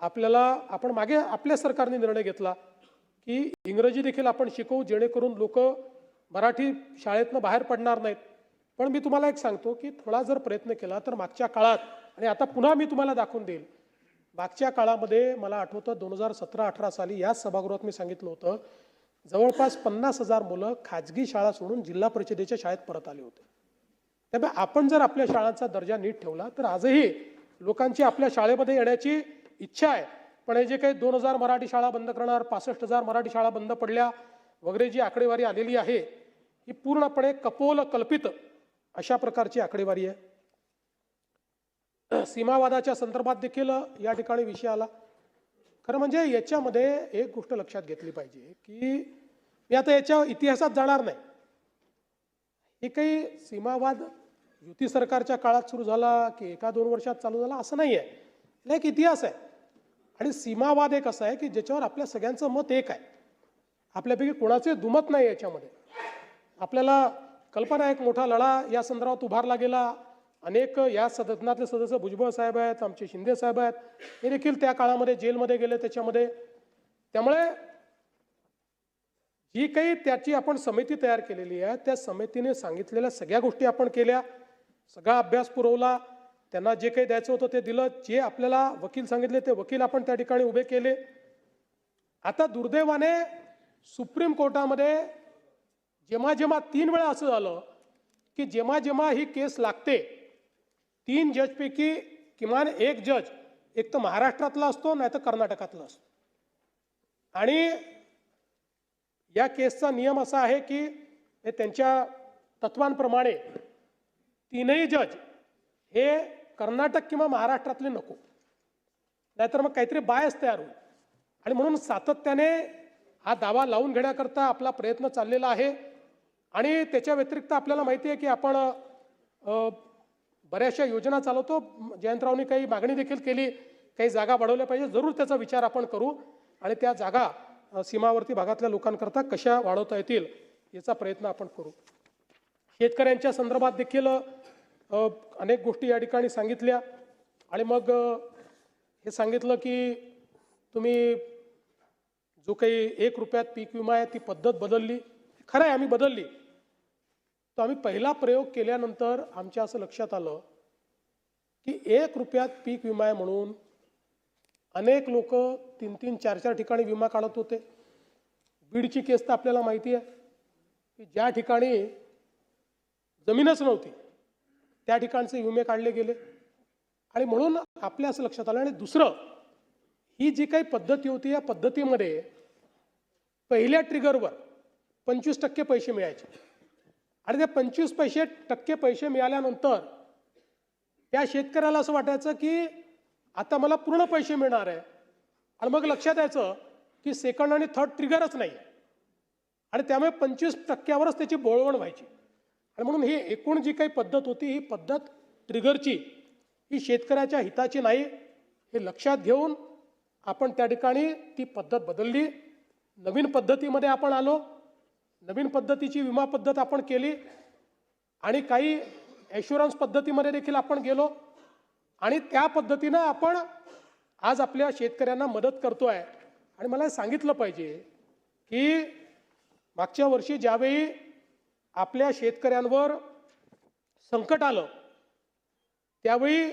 आपण मागे आपल्या सरकारने निर्णय घेतला की इंग्रजी देखील आपण शिकवू जेणेकरून लोक मराठी शाळेतनं बाहेर पडणार नाहीत. पण मी तुम्हाला एक सांगतो की थोडा जर प्रयत्न केला तर मागच्या काळात, आणि आता पुन्हा मी तुम्हाला दाखवून देईल, मागच्या काळामध्ये मला आठवतं 2017-18 साली याच सभागृहात मी सांगितलं होतं जवळपास 50,000 मुलं खाजगी शाळा सोडून जिल्हा परिषदेच्या शाळेत परत आले होते. त्यामुळे आपण जर आपल्या शाळांचा दर्जा नीट ठेवला तर आजही लोकांची आपल्या शाळेमध्ये येण्याची इच्छा आहे. पण हे जे काही 2,000 मराठी शाळा बंद करणार, 65,000 मराठी शाळा बंद पडल्या वगैरे जी आकडेवारी आलेली आहे ही पूर्णपणे कपोल कल्पित अशा प्रकारची आकडेवारी आहे. सीमावादाच्या संदर्भात देखील या ठिकाणी विषय आला. खरं म्हणजे याच्यामध्ये एक गोष्ट लक्षात घेतली पाहिजे की मी आता याच्या इतिहासात जाणार नाही. हे काही सीमावाद युती सरकारच्या काळात सुरू झाला की 1-2 वर्षात चालू झाला असं नाही आहे. याला एक इतिहास आहे आणि सीमावाद एक असा आहे की ज्याच्यावर आपल्या सगळ्यांचं मत एक आहे. आपल्यापैकी कोणाचे दुमत नाही याच्यामध्ये. आपल्याला कल्पना एक मोठा लढा या संदर्भात उभारला गेला. अनेक या सदनातले सदस्य भुजबळ साहेब आहेत, आमचे शिंदे साहेब आहेत, हे देखील त्या काळामध्ये जेलमध्ये गेले त्याच्यामध्ये. त्यामुळे जी काही त्याची आपण समिती तयार केलेली आहे त्या समितीने सांगितलेल्या सगळ्या गोष्टी आपण केल्या, सगळा अभ्यास पुरवला, त्यांना जे काही द्यायचं होतं ते दिलं, जे आपल्याला वकील सांगितले ते वकील आपण त्या ठिकाणी उभे केले. आता दुर्दैवाने सुप्रीम कोर्टामध्ये जेव्हा 3 वेळा असं झालं की जेव्हा ही केस लागते 3 जजपैकी किमान एक जज एक तर महाराष्ट्रातला असतो नाही तर कर्नाटकातला असतो. आणि या केसचा नियम असा आहे की त्यांच्या तत्वांप्रमाणे 3ही जज हे कर्नाटक किंवा महाराष्ट्रातले नको, नाहीतर मग काहीतरी बायस तयार होईल. आणि म्हणून सातत्याने हा दावा लावून घेण्याकरता आपला प्रयत्न चाललेला आहे. आणि त्याच्या व्यतिरिक्त आपल्याला माहिती आहे की आपण बऱ्याचशा योजना चालवतो. जयंतरावनी काही मागणी देखील केली, काही जागा वाढवल्या पाहिजे. जरूर त्याचा विचार आपण करू आणि त्या जागा सीमावर्ती भागातल्या लोकांकरता कशा वाढवता येतील याचा प्रयत्न आपण करू. शेतकऱ्यांच्या संदर्भात देखील अनेक गोष्टी या ठिकाणी सांगितल्या आणि मग हे सांगितलं की तुम्ही जो काही 1 रुपयात पीक विमा आहे ती पद्धत बदलली. खरं आहे, आम्ही बदलली. तर आम्ही पहिला प्रयोग केल्यानंतर आमच्या असं लक्षात आलं की 1 रुपयात पीक विमा आहे म्हणून अनेक लोक 3-3, 4-4 ठिकाणी विमा काढत होते. बीडची केस तर आपल्याला माहिती आहे की ज्या ठिकाणी जमीनच नव्हती त्या ठिकाणचे विमे काढले गेले. आणि म्हणून आपल्या असं लक्षात आलं. आणि दुसरं, ही जी काही पद्धती होती या पद्धतीमध्ये पहिल्या ट्रिगरवर 25% पैसे मिळायचे आणि ते 25% पैसे मिळाल्यानंतर त्या शेतकऱ्याला असं वाटायचं की आता मला पूर्ण पैसे मिळणार आहे. आणि मग लक्षात यायचं की सेकंड आणि थर्ड ट्रिगरच नाही आणि त्यामुळे 25%वरच त्याची बोळवण व्हायची. आणि म्हणून ही एकूण जी काही पद्धत होती ही पद्धत ट्रिगरची ही शेतकऱ्याच्या हिताची नाही हे लक्षात घेऊन आपण त्या ठिकाणी ती पद्धत बदलली. नवीन पद्धतीमध्ये आपण आलो, नवीन पद्धतीची विमा पद्धत आपण केली आणि काही ॲश्युरन्स पद्धतीमध्ये देखील आपण गेलो आणि त्या पद्धतीनं आपण आज आपल्या शेतकऱ्यांना मदत करतो आहे. आणि मला सांगितलं पाहिजे की मागच्या वर्षी ज्यावेळी आपल्या शेतकऱ्यांवर संकट आलं त्यावेळी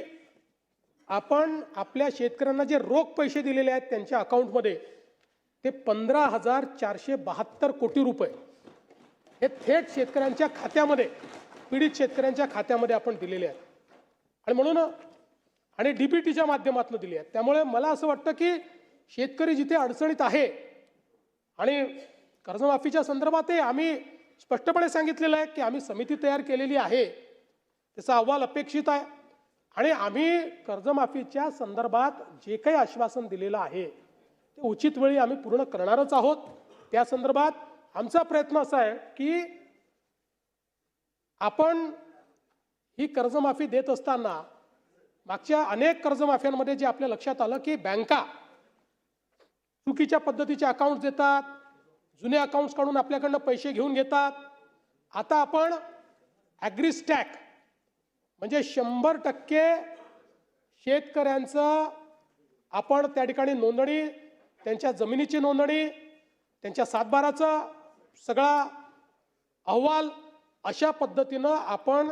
आपण आपल्या शेतकऱ्यांना जे रोख पैसे दिलेले आहेत त्यांच्या अकाउंटमध्ये ते 15,472 कोटी रुपये हे थेट शेतकऱ्यांच्या खात्यामध्ये, पीडित शेतकऱ्यांच्या खात्यामध्ये आपण दिलेले आहेत आणि म्हणून आणि डीबीटीच्या माध्यमातून दिली आहेत. त्यामुळे मला असं वाटतं की शेतकरी जिथे अडचणीत आहे आणि कर्जमाफीच्या संदर्भातही आम्ही स्पष्टपणे सांगितलेलं आहे की आम्ही समिती तयार केलेली आहे, त्याचा अहवाल अपेक्षित आहे आणि आम्ही कर्जमाफीच्या संदर्भात जे काही आश्वासन दिलेलं आहे ते उचित वेळी आम्ही पूर्ण करणारच आहोत. त्या संदर्भात आमचा प्रयत्न असा आहे की आपण ही कर्जमाफी देत असताना मागच्या अनेक कर्जमाफ्यांमध्ये जे आपल्या लक्षात आलं की बँका चुकीच्या पद्धतीचे अकाउंट्स देतात, जुने अकाउंट्स काढून आपल्याकडनं पैसे घेऊन घेतात. आता आपण ॲग्रीस्टॅक म्हणजे 100% शेतकऱ्यांचं आपण त्या ठिकाणी नोंदणी, त्यांच्या जमिनीची नोंदणी, त्यांच्या सातबाराचा सगळा अहवाल अशा पद्धतीनं आपण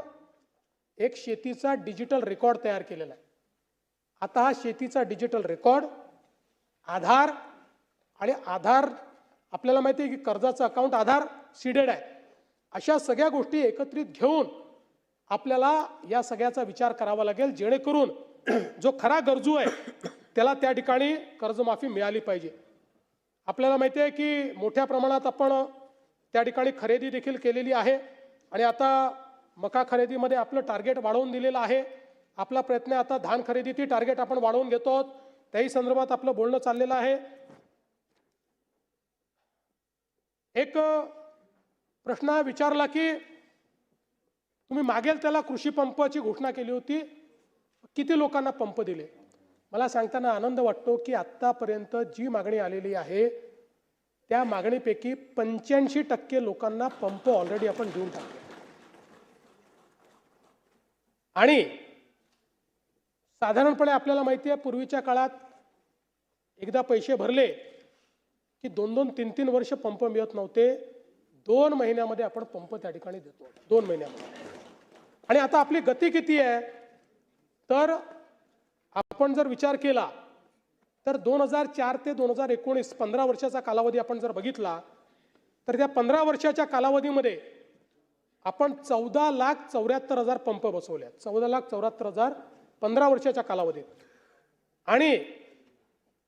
एक शेतीचा डिजिटल रेकॉर्ड तयार केलेला आहे. आता हा शेतीचा डिजिटल रेकॉर्ड आधार आणि आधार आपल्याला माहिती आहे की कर्जाचं अकाउंट आधार सीडेड आहे. अशा सगळ्या गोष्टी एकत्रित घेऊन आपल्याला या सगळ्याचा विचार करावा लागेल जेणेकरून जो खरा गरजू आहे त्याला त्या ठिकाणी कर्जमाफी मिळाली पाहिजे. आपल्याला माहिती आहे की मोठ्या प्रमाणात आपण त्या ठिकाणी खरेदी देखील केलेली आहे आणि आता मका खरेदीमध्ये आपलं टार्गेट वाढवून दिलेलं आहे. आपला प्रयत्न आहे आता धान खरेदीची टार्गेट आपण वाढवून घेतो आहोत, त्याही संदर्भात आपलं बोलणं चाललेलं आहे. एक प्रश्न विचारला की तुम्ही मागेल त्याला कृषी पंपाची घोषणा केली होती, किती लोकांना पंप दिले? मला सांगताना आनंद वाटतो की आत्तापर्यंत जी मागणी आलेली आहे त्या मागणीपैकी 85% लोकांना पंप ऑलरेडी आपण देऊन टाकले आणि साधारणपणे आपल्याला माहिती आहे पूर्वीच्या काळात एकदा पैसे भरले की 2-2, 3-3 वर्ष पंप मिळत नव्हते. 2 महिन्यामध्ये आपण पंप त्या ठिकाणी देतो, 2 महिन्यामध्ये. आणि आता आपली गती किती आहे तर आपण जर विचार केला तर 2004 ते 2019 15 वर्षाचा कालावधी आपण जर बघितला तर त्या 15 वर्षाच्या कालावधीमध्ये आपण 14,74,000 पंप बसवले. 14,74,000 15 वर्षाच्या कालावधीत. आणि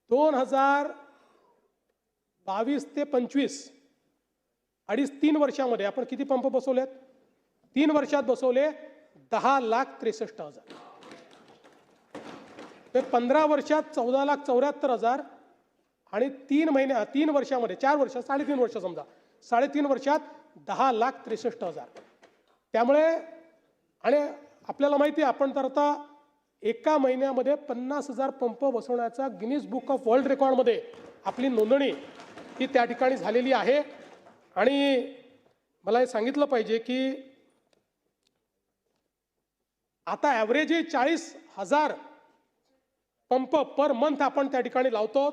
2022 ते 25 2.5-3 वर्षामध्ये आपण किती पंप बसवलेत? 3 वर्षात बसवले 10,63,000. ते 15 वर्षात 14,74,000 आणि 3 वर्षामध्ये 4 वर्ष 3.5 वर्ष समजा 3.5 वर्षात 10,63,000. त्यामुळे आणि आपल्याला माहिती आहे आपण तर आता एका महिन्यामध्ये 50,000 पंप बसवण्याचा गिनीज बुक ऑफ वर्ल्ड रेकॉर्डमध्ये आपली नोंदणी ही त्या ठिकाणी झालेली आहे. आणि मला हे सांगितलं पाहिजे की आता ॲव्हरेज 40,000 पंप पर मंथ आपण त्या ठिकाणी लावतो.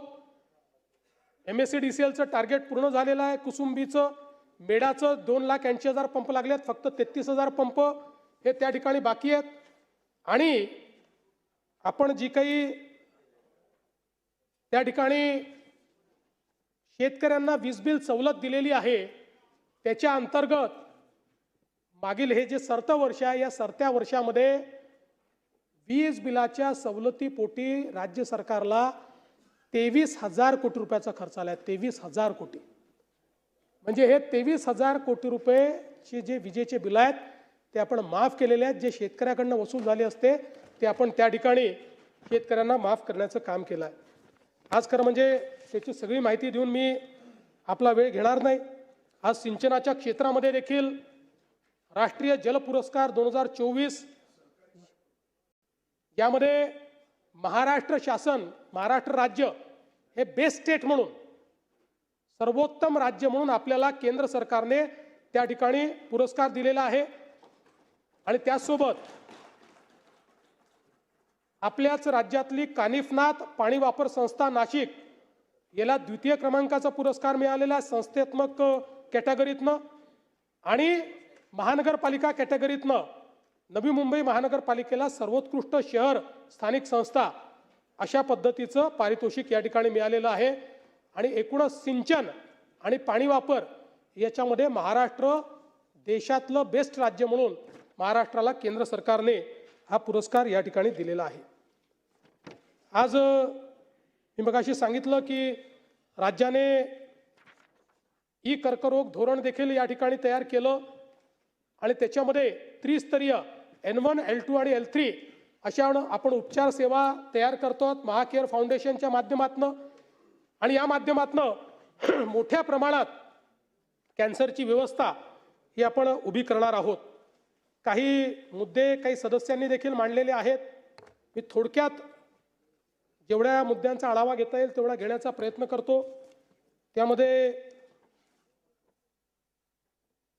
MSCDCLचं टार्गेट पूर्ण झालेलं आहे. कुसुंबीचं, मेडाचं 2,80,000 पंप लागलेत, फक्त 33,000 पंप हे त्या ठिकाणी बाकी आहेत. आणि आपण जी काही त्या ठिकाणी शेतकऱ्यांना वीज बिल सवलत दिलेली आहे त्याच्या अंतर्गत मागील हे जे सरतं वर्ष आहे या सरत्या वर्षामध्ये वीज बिलाच्या सवलतीपोटी राज्य सरकारला 23,000 कोटी रुपयाचा खर्च आला आहे. 23,000 कोटी म्हणजे हे 23,000 कोटी रुपयेचे जे विजेचे बिल आहेत ते आपण माफ केलेले आहेत. जे शेतकऱ्याकडनं वसूल झाले असते ते आपण त्या ठिकाणी शेतकऱ्यांना माफ करण्याचं काम केलं आहे. आज खरं म्हणजे त्याची सगळी माहिती देऊन मी आपला वेळ घेणार नाही. आज सिंचनाच्या क्षेत्रामध्ये देखील राष्ट्रीय जल पुरस्कार 2024 यामध्ये महाराष्ट्र शासन, महाराष्ट्र राज्य हे बेस्ट स्टेट म्हणून, सर्वोत्तम राज्य म्हणून आपल्याला केंद्र सरकारने त्या ठिकाणी पुरस्कार दिलेला आहे. आणि त्यासोबत आपल्याच राज्यातली कानिफनाथ पाणी वापर संस्था नाशिक याला द्वितीय क्रमांकाचा पुरस्कार मिळालेला आहे संस्थात्मक कॅटेगरीतनं. आणि महानगरपालिका कॅटेगरीतनं नवी मुंबई महानगरपालिकेला सर्वोत्कृष्ट शहर स्थानिक संस्था अशा पद्धतीचं पारितोषिक या ठिकाणी मिळालेलं आहे. आणि एकूणच सिंचन आणि पाणी वापर याच्यामध्ये महाराष्ट्र देशातलं बेस्ट राज्य म्हणून महाराष्ट्राला केंद्र सरकारने हा पुरस्कार या ठिकाणी दिलेला आहे. आज मी मगाशी सांगितलं की राज्याने ई कर्करोग धोरण देखील या ठिकाणी तयार केलं आणि त्याच्यामध्ये त्रिस्तरीय N1, L2 आणि L3 अशा आपण उपचार सेवा तयार करतो महाकेअर फाउंडेशनच्या माध्यमातून. आणि या माध्यमातून मोठ्या प्रमाणात कॅन्सरची व्यवस्था ही आपण उभी करणार आहोत. काही मुद्दे काही सदस्यांनी देखील मांडलेले आहेत. मी थोडक्यात जेवढ्या मुद्द्यांचा आढावा घेता येईल तेवढा घेण्याचा प्रयत्न करतो. त्यामध्ये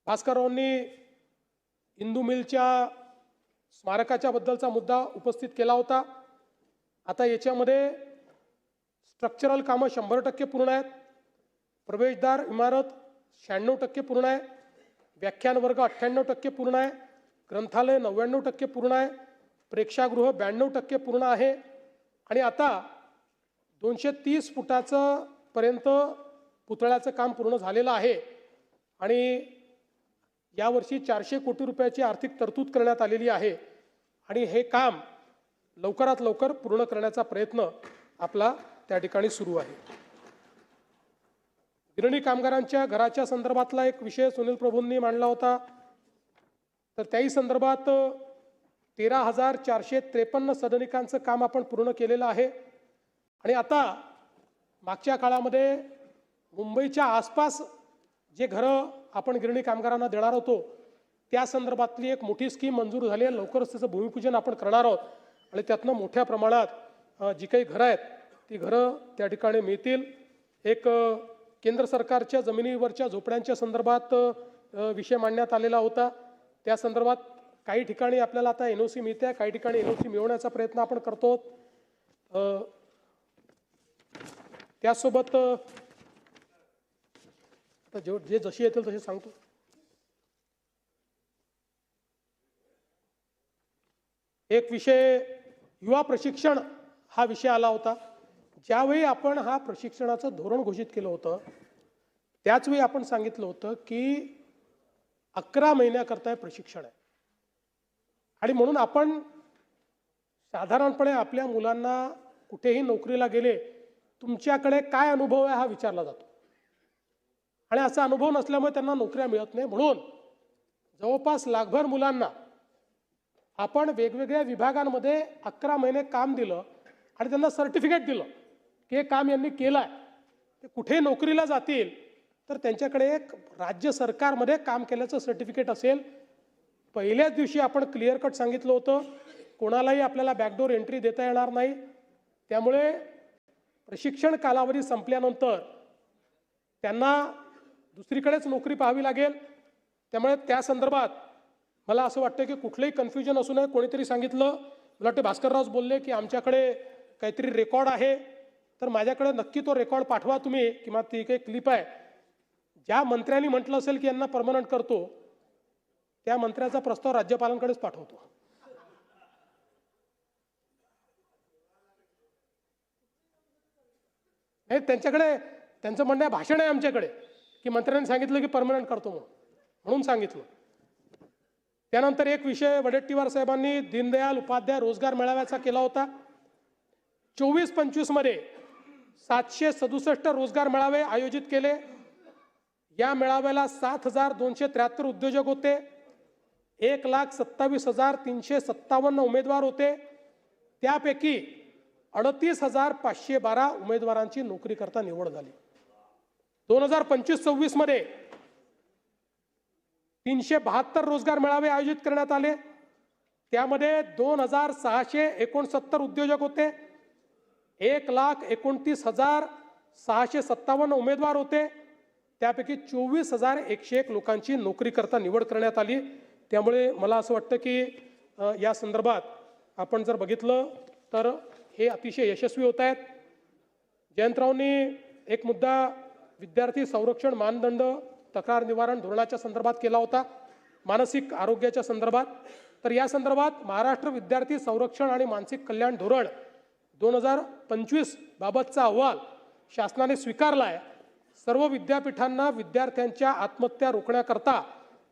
भास्कररावांनी इंदू मिलच्या स्मारकाच्या बद्दलचा मुद्दा उपस्थित केला होता. आता याच्यामध्ये स्ट्रक्चरल कामं 100% पूर्ण आहेत. प्रवेशद्वार इमारत 96% पूर्ण आहे. व्याख्यान वर्ग 98% पूर्ण आहे. ग्रंथालय 99% पूर्ण आहे. प्रेक्षागृह 92% पूर्ण आहे. आणि आता 230 फुटाचं पर्यंत पुतळ्याचं काम पूर्ण झालेलं आहे. आणि यावर्षी 400 कोटी रुपयाची आर्थिक तरतूद करण्यात आलेली आहे. आणि हे काम लवकरात लवकर पूर्ण करण्याचा प्रयत्न आपला त्या ठिकाणी सुरू आहे. गिरणी कामगारांच्या घराच्या संदर्भातला एक विषय सुनील प्रभूंनी मांडला होता. तर त्याही संदर्भात 13,453 सदनिकांचं काम आपण पूर्ण केलेलं आहे. आणि आता मागच्या काळामध्ये मुंबईच्या आसपास जे घरं आपण गिरणी कामगारांना देणार होतो त्या संदर्भातली एक मोठी स्कीम मंजूर झाली आहे. लवकरच त्याचं भूमिपूजन आपण करणार आहोत. आणि त्यातनं मोठ्या प्रमाणात जी काही घरं आहेत ती घरं त्या ठिकाणी मिळतील. एक केंद्र सरकारच्या जमिनीवरच्या झोपड्यांच्या संदर्भात विषय मांडण्यात आलेला होता. त्या संदर्भात काही ठिकाणी आपल्याला आता NOC मिळते आहे, काही ठिकाणी NOC मिळवण्याचा प्रयत्न आपण करतो. त्यासोबत आता जे जशी येतील तसे सांगतो. एक विषय युवा प्रशिक्षण हा विषय आला होता. ज्यावेळी आपण हा प्रशिक्षणाचं धोरण घोषित केलं होतं त्याचवेळी आपण सांगितलं होतं की 11 महिन्याकरता प्रशिक्षण आहे. आणि म्हणून आपण साधारणपणे आपल्या मुलांना कुठेही नोकरीला गेले तुमच्याकडे काय अनुभव आहे हा विचारला जातो. आणि असा अनुभव नसल्यामुळे त्यांना नोकऱ्या मिळत नाही. म्हणून जवळपास लाखभर मुलांना आपण वेगवेगळ्या विभागांमध्ये 11 महिने काम दिलं आणि त्यांना सर्टिफिकेट दिलं की हे काम यांनी केलं आहे. ते कुठे नोकरीला जातील तर त्यांच्याकडे एक राज्य सरकारमध्ये काम केल्याचं सर्टिफिकेट असेल. पहिल्याच दिवशी आपण क्लिअर कट सांगितलं होतं कोणालाही आपल्याला बॅकडोर एंट्री देता येणार नाही. त्यामुळे प्रशिक्षण कालावधी संपल्यानंतर त्यांना दुसरीकडेच नोकरी पाहावी लागेल. त्यामुळे त्या संदर्भात मला असं वाटतं की कुठलंही कन्फ्युजन असू नये. कोणीतरी सांगितलं, मला वाटतं भास्कररावच बोलले की आमच्याकडे काहीतरी रेकॉर्ड आहे. तर माझ्याकडे नक्की तो रेकॉर्ड पाठवा तुम्ही, किंवा ती काही क्लिप आहे. ज्या मंत्र्यांनी म्हटलं असेल की यांना परमनंट करतो त्या मंत्र्याचा प्रस्ताव राज्यपालांकडेच पाठवतो. नाही, त्यांच्याकडे त्यांचं म्हणणं आहे, भाषण आहे आमच्याकडे की मंत्र्यांनी सांगितलं की परमनंट करतो म्हणून सांगितलं. त्यानंतर एक विषय वडेट्टीवार साहेबांनी दीनदयाल उपाध्याय रोजगार मेळाव्याचा केला होता. 24-25 मध्ये 767 रोजगार मेळावे आयोजित केले. या मेळाव्याला 7,273 उद्योजक होते. 1,27,357 उमेदवार होते. त्यापैकी 38,512 उमेदवारांची नोकरी करता निवड झाली. 2025-26 मध्ये 372 रोजगार मेळावे आयोजित करण्यात आले. त्यामध्ये 2,669 उद्योजक होते. 1,29,657 उमेदवार होते. त्यापैकी 24,101 लोकांची नोकरी करता निवड करण्यात आली. त्यामुळे मला असं वाटतं की या संदर्भात आपण जर बघितलं तर हे अतिशय यशस्वी होत आहेत. जयंतरावनी एक मुद्दा विद्यार्थी संरक्षण मानदंड तक्रार निवारण धोरणाच्या संदर्भात केला होता, मानसिक आरोग्याच्या संदर्भात. तर या संदर्भात महाराष्ट्र विद्यार्थी संरक्षण आणि मानसिक कल्याण धोरण 2025 बाबतचा अहवाल शासनाने स्वीकारला आहे. सर्व विद्यापीठांना विद्यार्थ्यांच्या आत्महत्या रोखण्याकरता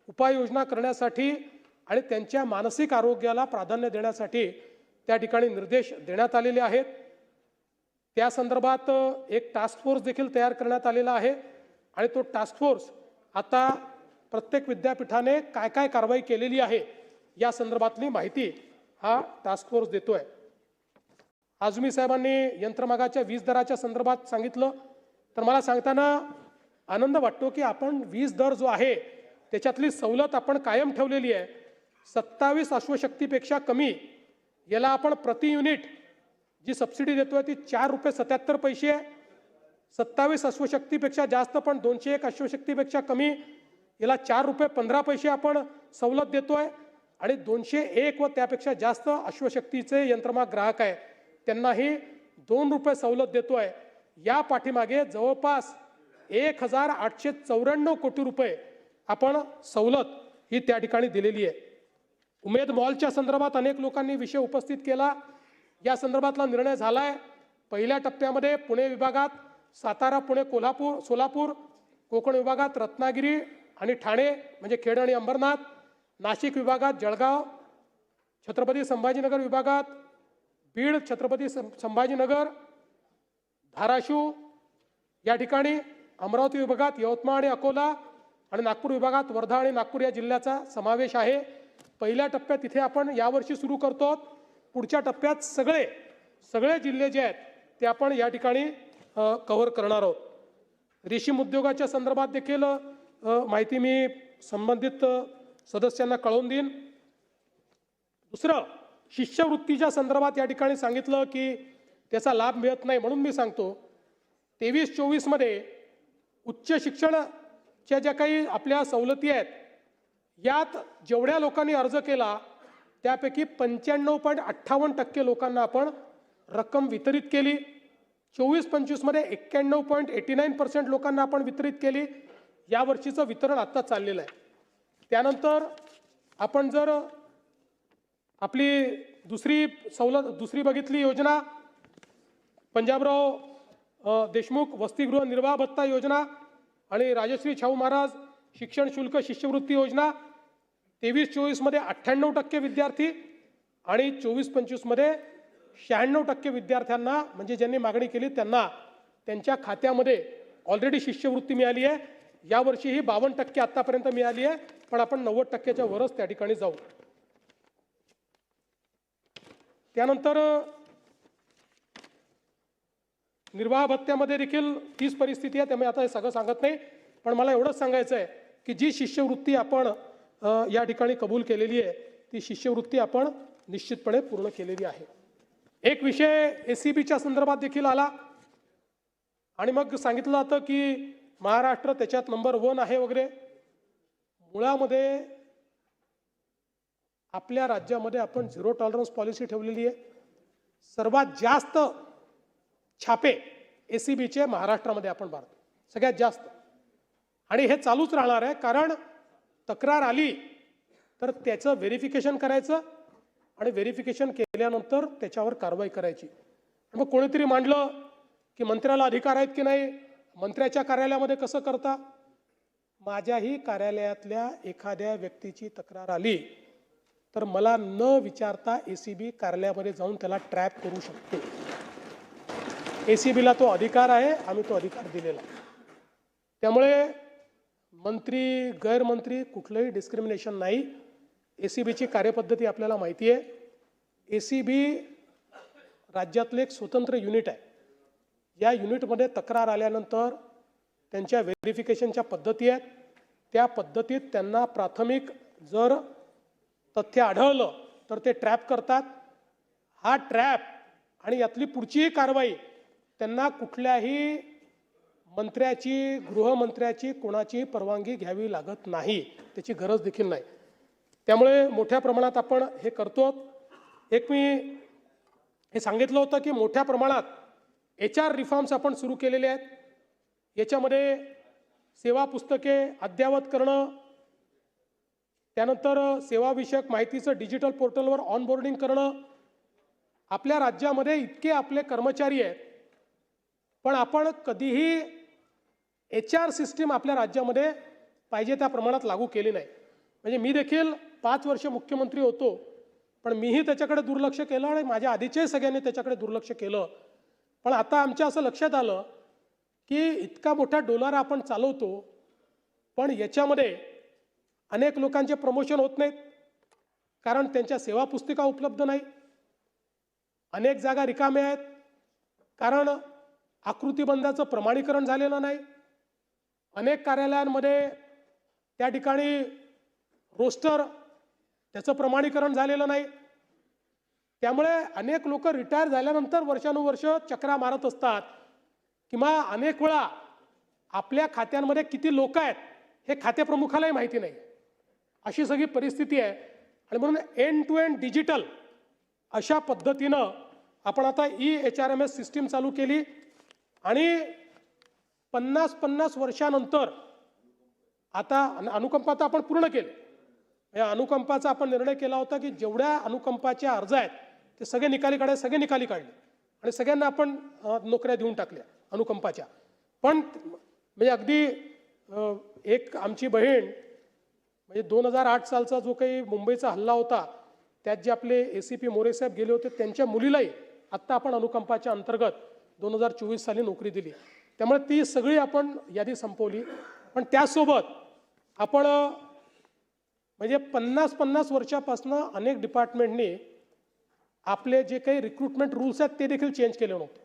उपाययोजना करण्यासाठी आणि त्यांच्या मानसिक आरोग्याला प्राधान्य देण्यासाठी त्या ठिकाणी निर्देश देण्यात आलेले आहेत। त्या संदर्भात एक टास्क फोर्स देखील तयार करण्यात आलेला आहे आणि तो टास्क फोर्स आता प्रत्येक विद्यापीठाने काय काय कारवाई केलेली आहे या संदर्भातली माहिती हा टास्क फोर्स देतोय। आझमी साहेबांनी यंत्रमागाच्या वीज दराच्या संदर्भात सांगितलं, तर मला सांगताना आनंद वाटतो की आपण वीज दर जो आहे त्याच्यातली सवलत आपण कायम ठेवलेली आहे। 27 अश्वशक्तीपेक्षा कमी याला आपण प्रति युनिट जी सबसिडी देतोय ती ₹4.77 आहे। 27 अश्वशक्तीपेक्षा जास्त पण 201 अश्वशक्तीपेक्षा कमी याला ₹4.15 आपण सवलत देतोय आणि 201 व त्यापेक्षा जास्त अश्वशक्तीचे यंत्रमाग ग्राहक आहे त्यांनाही ₹2 सवलत देतोय। या पाठीमागे जवळपास 1894 कोटी रुपये आपण सवलत ही त्या ठिकाणी दिलेली आहे। उमेद मॉलच्या संदर्भात अनेक लोकांनी विषय उपस्थित केला। या संदर्भातला निर्णय झालाय। पहिल्या टप्प्यामध्ये पुणे विभागात सातारा, पुणे, कोल्हापूर, सोलापूर, कोकण विभागात रत्नागिरी आणि ठाणे म्हणजे खेड आणि अंबरनाथ, नाशिक विभागात जळगाव, छत्रपती संभाजीनगर विभागात बीड, छत्रपती संभाजीनगर, धाराशिव या ठिकाणी, अमरावती विभागात यवतमाळ आणि अकोला आणि नागपूर विभागात वर्धा आणि नागपूर या जिल्ह्याचा समावेश आहे। पहिल्या टप्प्यात इथे आपण यावर्षी सुरू करतो। पुढच्या टप्प्यात सगळे जिल्हे जे आहेत ते आपण या ठिकाणी कव्हर करणार आहोत। रेशीम उद्योगाच्या संदर्भात देखील माहिती मी संबंधित सदस्यांना कळवून देईन। दुसरं, शिष्यवृत्तीच्या संदर्भात या ठिकाणी सांगितलं की त्याचा लाभ मिळत नाही, म्हणून मी सांगतो 23-24 मध्ये उच्च शिक्षणाच्या ज्या काही आपल्या सवलती आहेत यात जेवढ्या लोकांनी अर्ज केला त्यापैकी 95.58% लोकांना आपण रक्कम वितरित केली। 24-25 मध्ये 91.89% लोकांना आपण वितरित केली। या वर्षीचं वितरण आता चाललेलं आहे। त्यानंतर आपण जर आपली दुसरी बघितली योजना, पंजाबराव देशमुख वसतिगृह निर्वाह भत्ता योजना आणि राजश्री शाहू महाराज शिक्षण शुल्क शिष्यवृत्ती योजना, 23-24 मध्ये 98% विद्यार्थी आणि 24-25 मध्ये 96% विद्यार्थ्यांना म्हणजे ज्यांनी मागणी केली त्यांना त्यांच्या खात्यामध्ये ऑलरेडी शिष्यवृत्ती मिळाली आहे। यावर्षी ही 52% आतापर्यंत मिळाली आहे, पण आपण 90%च्या वरच त्या ठिकाणी जाऊ। त्यानंतर निर्वाह भत्त्यामध्ये देखील तीच परिस्थिती आहे, त्यामुळे आता हे सगळं सांगत नाही, पण मला एवढंच सांगायचं आहे की जी शिष्यवृत्ती आपण या ठिकाणी कबूल केलेली आहे ती शिष्यवृत्ती आपण निश्चितपणे पूर्ण केलेली आहे। एक विषय एसीबीच्या संदर्भात देखील आला आणि मग सांगितलं जातं की महाराष्ट्र त्याच्यात नंबर 1 आहे वगैरे। मुळामध्ये आपल्या राज्यामध्ये आपण झिरो टॉलरन्स पॉलिसी ठेवलेली आहे। सर्वात जास्त छापे एसीबीचे महाराष्ट्रामध्ये आपण मारतो, सगळ्यात जास्त, आणि हे चालूच राहणार आहे। कारण तक्रार आली तर त्याचं व्हेरिफिकेशन करायचं आणि व्हेरिफिकेशन केल्यानंतर त्याच्यावर कारवाई करायची। मग कोणीतरी मांडलं की मंत्र्याला अधिकार आहेत की नाही, मंत्र्याच्या कार्यालयामध्ये कसं करता? माझ्याही कार्यालयातल्या एखाद्या व्यक्तीची तक्रार आली तर मला न विचारता एसीबी कार्यालयामध्ये जाऊन त्याला ट्रॅप करू शकतो। एसीबीला तो अधिकार आहे, आम्ही तो अधिकार दिलेला। त्यामुळे मंत्री गैरमंत्री कुठलंही डिस्क्रिमिनेशन नाही। एसीबीची कार्यपद्धती आपल्याला माहिती आहे। एसीबी राज्यातले एक स्वतंत्र युनिट आहे। या युनिटमध्ये तक्रार आल्यानंतर त्यांच्या व्हेरिफिकेशनच्या पद्धती आहेत। त्या पद्धतीत त्यांना प्राथमिक जर तथ्य आढळलं तर ते ट्रॅप करतात। हा ट्रॅप आणि यातली पुढचीही कारवाई त्यांना कुठल्याही मंत्र्याची, गृहमंत्र्याची, कोणाची परवानगी घ्यावी लागत नाही, त्याची गरज देखील नाही। त्यामुळे मोठ्या प्रमाणात आपण हे करतो। एक मी हे सांगितलं होतं की मोठ्या प्रमाणात HR रिफॉर्म्स आपण सुरू केलेले आहेत। याच्यामध्ये सेवा पुस्तके अद्ययावत करणं, त्यानंतर सेवाविषयक माहितीचं डिजिटल पोर्टलवर ऑनबोर्डिंग करणं। आपल्या राज्यामध्ये इतके आपले कर्मचारी आहेत पण आपण कधीही HR सिस्टीम आपल्या राज्यामध्ये पाहिजे त्या प्रमाणात लागू केली नाही। म्हणजे मी देखील 5 वर्ष मुख्यमंत्री होतो, पण मीही त्याच्याकडे दुर्लक्ष केलं आणि माझ्या आधीच्याही सगळ्यांनी त्याच्याकडे दुर्लक्ष केलं. पण आता आमच्या असं लक्षात आलं की इतका मोठा डोलारा आपण चालवतो, पण याच्यामध्ये अनेक लोकांचे प्रमोशन होत नाहीत, कारण त्यांच्या सेवा पुस्तिका उपलब्ध नाही. अनेक जागा रिकाम्या आहेत, कारण आकृतिबंधाचं प्रमाणीकरण झालेलं नाही. अनेक कार्यालयांमध्ये त्या ठिकाणी रोस्टर त्याचं प्रमाणीकरण झालेलं नाही. त्यामुळे अनेक लोक रिटायर झाल्यानंतर वर्षानुवर्ष चक्रा मारत असतात, किंवा अनेक वेळा आपल्या खात्यांमध्ये किती लोक आहेत हे खातेप्रमुखालाही माहिती नाही. अशी सगळी परिस्थिती आहे. आणि म्हणून एंड टू एंड डिजिटल अशा पद्धतीनं आपण आता EHRMS सिस्टीम चालू केली आणि 50 वर्षानंतर आता अनुकंपा तर आपण पूर्ण केले. या अनुकंपाचा आपण निर्णय केला होता की जेवढ्या अनुकंपाच्या अर्ज आहेत ते सगळे निकाली काढले, सगळे निकाली काढले आणि सगळ्यांना आपण नोकऱ्या देऊन टाकल्या अनुकंपाच्या. पण म्हणजे अगदी एक आमची बहीण म्हणजे 2008 सालचा जो काही मुंबईचा हल्ला होता त्यात जे आपले ACP मोरेसाहेब गेले होते त्यांच्या मुलीलाही आत्ता आपण अनुकंपाच्या अंतर्गत 2024 साली नोकरी दिली. त्यामुळे ती सगळी आपण यादी संपवली. पण त्यासोबत आपण म्हणजे 50 वर्षापासून अनेक डिपार्टमेंटनी आपले जे काही रिक्रुटमेंट रूल्स आहेत ते देखील चेंज केले नव्हते.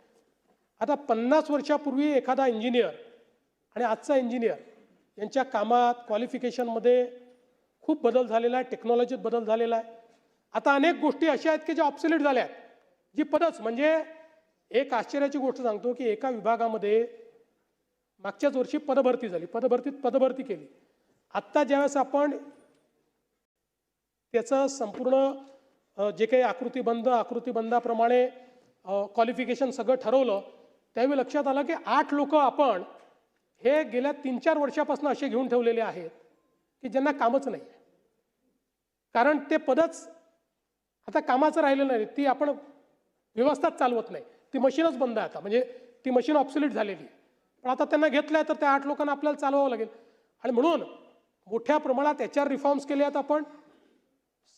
आता 50 वर्षापूर्वी एखादा इंजिनियर आणि आजचा इंजिनियर यांच्या कामात क्वालिफिकेशनमध्ये खूप बदल झालेला आहे, टेक्नॉलॉजीत बदल झालेला आहे. आता अनेक गोष्टी अशा आहेत की ज्या ऑब्सोलेट झाल्या आहेत. जी पदच म्हणजे एक आश्चर्याची गोष्ट सांगतो की एका विभागामध्ये मागच्याच वर्षी पदभरती झाली, पदभरती केली. आत्ता ज्यावेळेस आपण त्याचं संपूर्ण जे काही आकृतिबंधाप्रमाणे क्वालिफिकेशन सगळं ठरवलं त्यावेळी लक्षात आलं की 8 लोक आपण हे गेल्या 3-4 वर्षापासून असे घेऊन ठेवलेले आहेत की ज्यांना कामच नाही आहे. कारण ते पदच आता कामाचं राहिलं नाही, ती आपण व्यवस्थाच चालवत नाही, ती मशीनच बंद आहे आता, म्हणजे ती मशीन ऑब्सोलीट झालेली आहे. पण आता त्यांना घेतलं आहे तर त्या 8 लोकांना आपल्याला चालवावं लागेल. आणि म्हणून मोठ्या प्रमाणात HR रिफॉर्म्स केले आहेत आपण.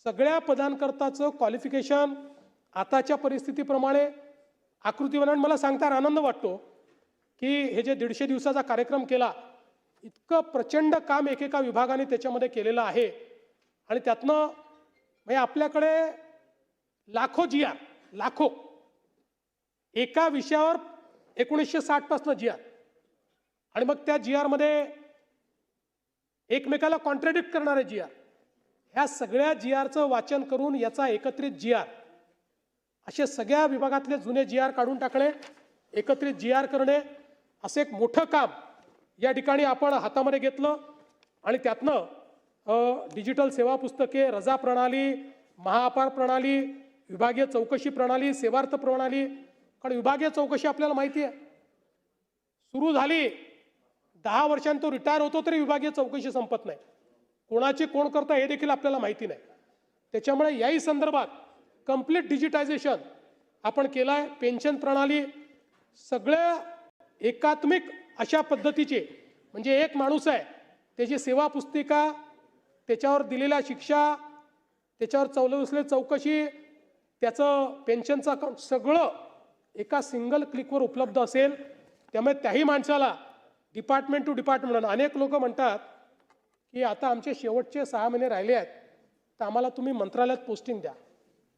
सगळ्या पदांकरताचं क्वालिफिकेशन आताच्या परिस्थितीप्रमाणे आकृतिबंधाने मला सांगता आनंद वाटतो की हे जे 150 दिवसाचा कार्यक्रम केला, इतकं प्रचंड काम एकेका विभागाने त्याच्यामध्ये केलेलं आहे. आणि त्यातनं म्हणजे आपल्याकडे लाखो GR, लाखो एका विषयावर 1960 पासून GR, आणि मग त्या GR मध्ये एकमेकाला कॉन्ट्रडिक्ट करणारे GR, ह्या सगळ्या GRचं वाचन करून याचा एकत्रित GR, असे सगळ्या विभागातले जुने GR काढून टाकणे, एकत्रित GR करणे, असे एक मोठं काम या ठिकाणी आपण हातामध्ये घेतलं. आणि त्यातनं डिजिटल सेवा पुस्तके, रजा प्रणाली, महाअपार प्रणाली, विभागीय चौकशी प्रणाली, सेवार्थ प्रणाली. कारण विभागीय चौकशी आपल्याला माहिती आहे सुरू झाली, 10 वर्षांनी तो रिटायर होतो तरी विभागीय चौकशी संपत नाही. कोणाची कोण करतं हे देखील आपल्याला माहिती नाही. त्याच्यामुळे याही संदर्भात कंप्लीट डिजिटायझेशन आपण केलं आहे. पेन्शन प्रणाली सगळ्या एकात्मिक अशा पद्धतीचे, म्हणजे एक माणूस आहे त्याची सेवा पुस्तिका, त्याच्यावर दिलेल्या शिक्षा, त्याच्यावर चौलसले चौकशी, त्याचं पेन्शनचं अकाउंट सगळं एका सिंगल क्लिकवर उपलब्ध असेल. त्यामुळे त्याही माणसाला डिपार्टमेंट टू डिपार्टमेंट, अनेक लोक म्हणतात की आता आमचे शेवटचे 6 महिने राहिले आहेत तर आम्हाला तुम्ही मंत्रालयात पोस्टिंग द्या.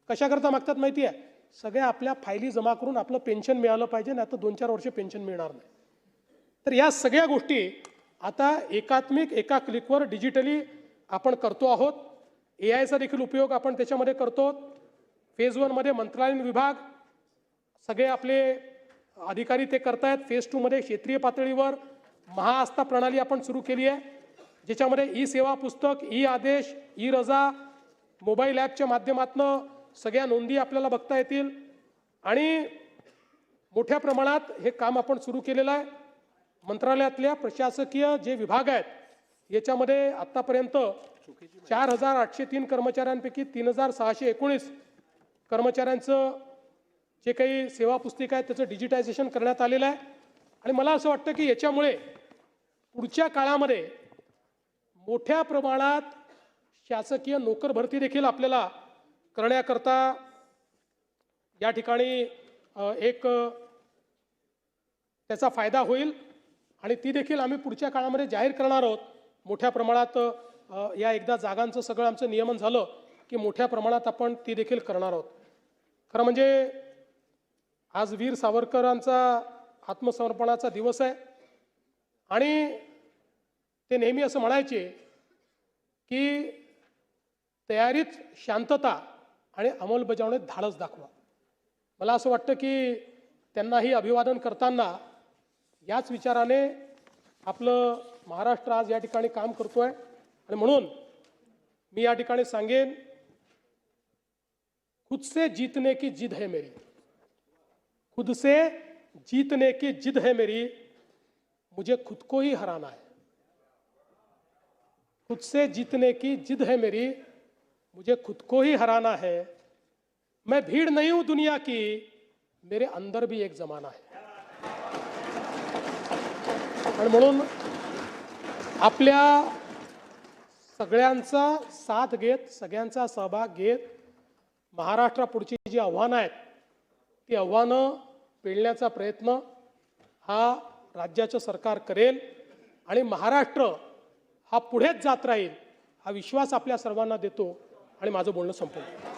कशाकरता मागतात माहिती आहे? सगळ्या आपल्या फायली जमा करून आपलं पेन्शन मिळालं पाहिजे, नाही तर 2-4 वर्ष पेन्शन मिळणार नाही. तर या सगळ्या गोष्टी आता एकात्मिक एका क्लिकवर डिजिटली आपण करतो आहोत. AIचा देखील उपयोग आपण त्याच्यामध्ये करतो. फेज 1 मध्ये मंत्रालयीन विभाग सगळे आपले अधिकारी ते करतायत. फेज 2 मध्ये क्षेत्रीय पातळीवर महाआस्था प्रणाली आपण सुरू केली आहे, ज्याच्यामध्ये ई-सेवा पुस्तक, ई-आदेश, ई-रजा, मोबाईल ॲपच्या माध्यमातून सगळ्या नोंदी आपल्याला बघता येतील. आणि मोठ्या प्रमाणात हे काम आपण सुरू केलेलं आहे. मंत्रालयातल्या प्रशासकीय जे विभाग आहेत याच्यामध्ये आत्तापर्यंत 4803 कर्मचाऱ्यांपैकी 3619 कर्मचाऱ्यांचं जे काही सेवा पुस्तिका आहेत त्याचं डिजिटायझेशन करण्यात आलेलं आहे. आणि मला असं वाटतं की याच्यामुळे पुढच्या काळामध्ये मोठ्या प्रमाणात शासकीय नोकर भरती देखील आपल्याला करण्याकरता या ठिकाणी एक त्याचा फायदा होईल आणि ती देखील आम्ही पुढच्या काळामध्ये जाहीर करणार आहोत. मोठ्या प्रमाणात या एकदा जागांचं सगळं आमचं नियमन झालं की मोठ्या प्रमाणात आपण ती देखील करणार आहोत. खरं म्हणजे आज वीर सावरकरांचा आत्मसमर्पणाचा दिवस आहे आणि ते नेहमी असं म्हणायचे की तयारीत शांतता आणि अंमलबजावणीत धाडस दाखवा. मला असं वाटतं की त्यांनाही अभिवादन करताना याच विचाराने आपलं महाराष्ट्र आज या ठिकाणी काम करतोय आणि म्हणून मी या ठिकाणी सांगेन, खुद से जीतने की जिद है मेरी, खुद से जीतने की जिद है मेरी, मुझे खुद को ही हराना है. खुद से जीतने की जिद है मेरी, मुझे खुद को ही हराना है. मैं भीड़ नहीं हूं दुनिया की, मेरे अंदर भी एक जमाना है. आणि म्हणून आपल्या सगळ्यांचा साथ घेत, सगळ्यांचा सहभाग घेत महाराष्ट्रापुढची जी आव्हानं आहेत ती आव्हानं पेलण्याचा प्रयत्न हा राज्याचं सरकार करेल आणि महाराष्ट्र हा पुढेच जात राहील हा विश्वास आपल्या सर्वांना देतो आणि माझं बोलणं संपवतो.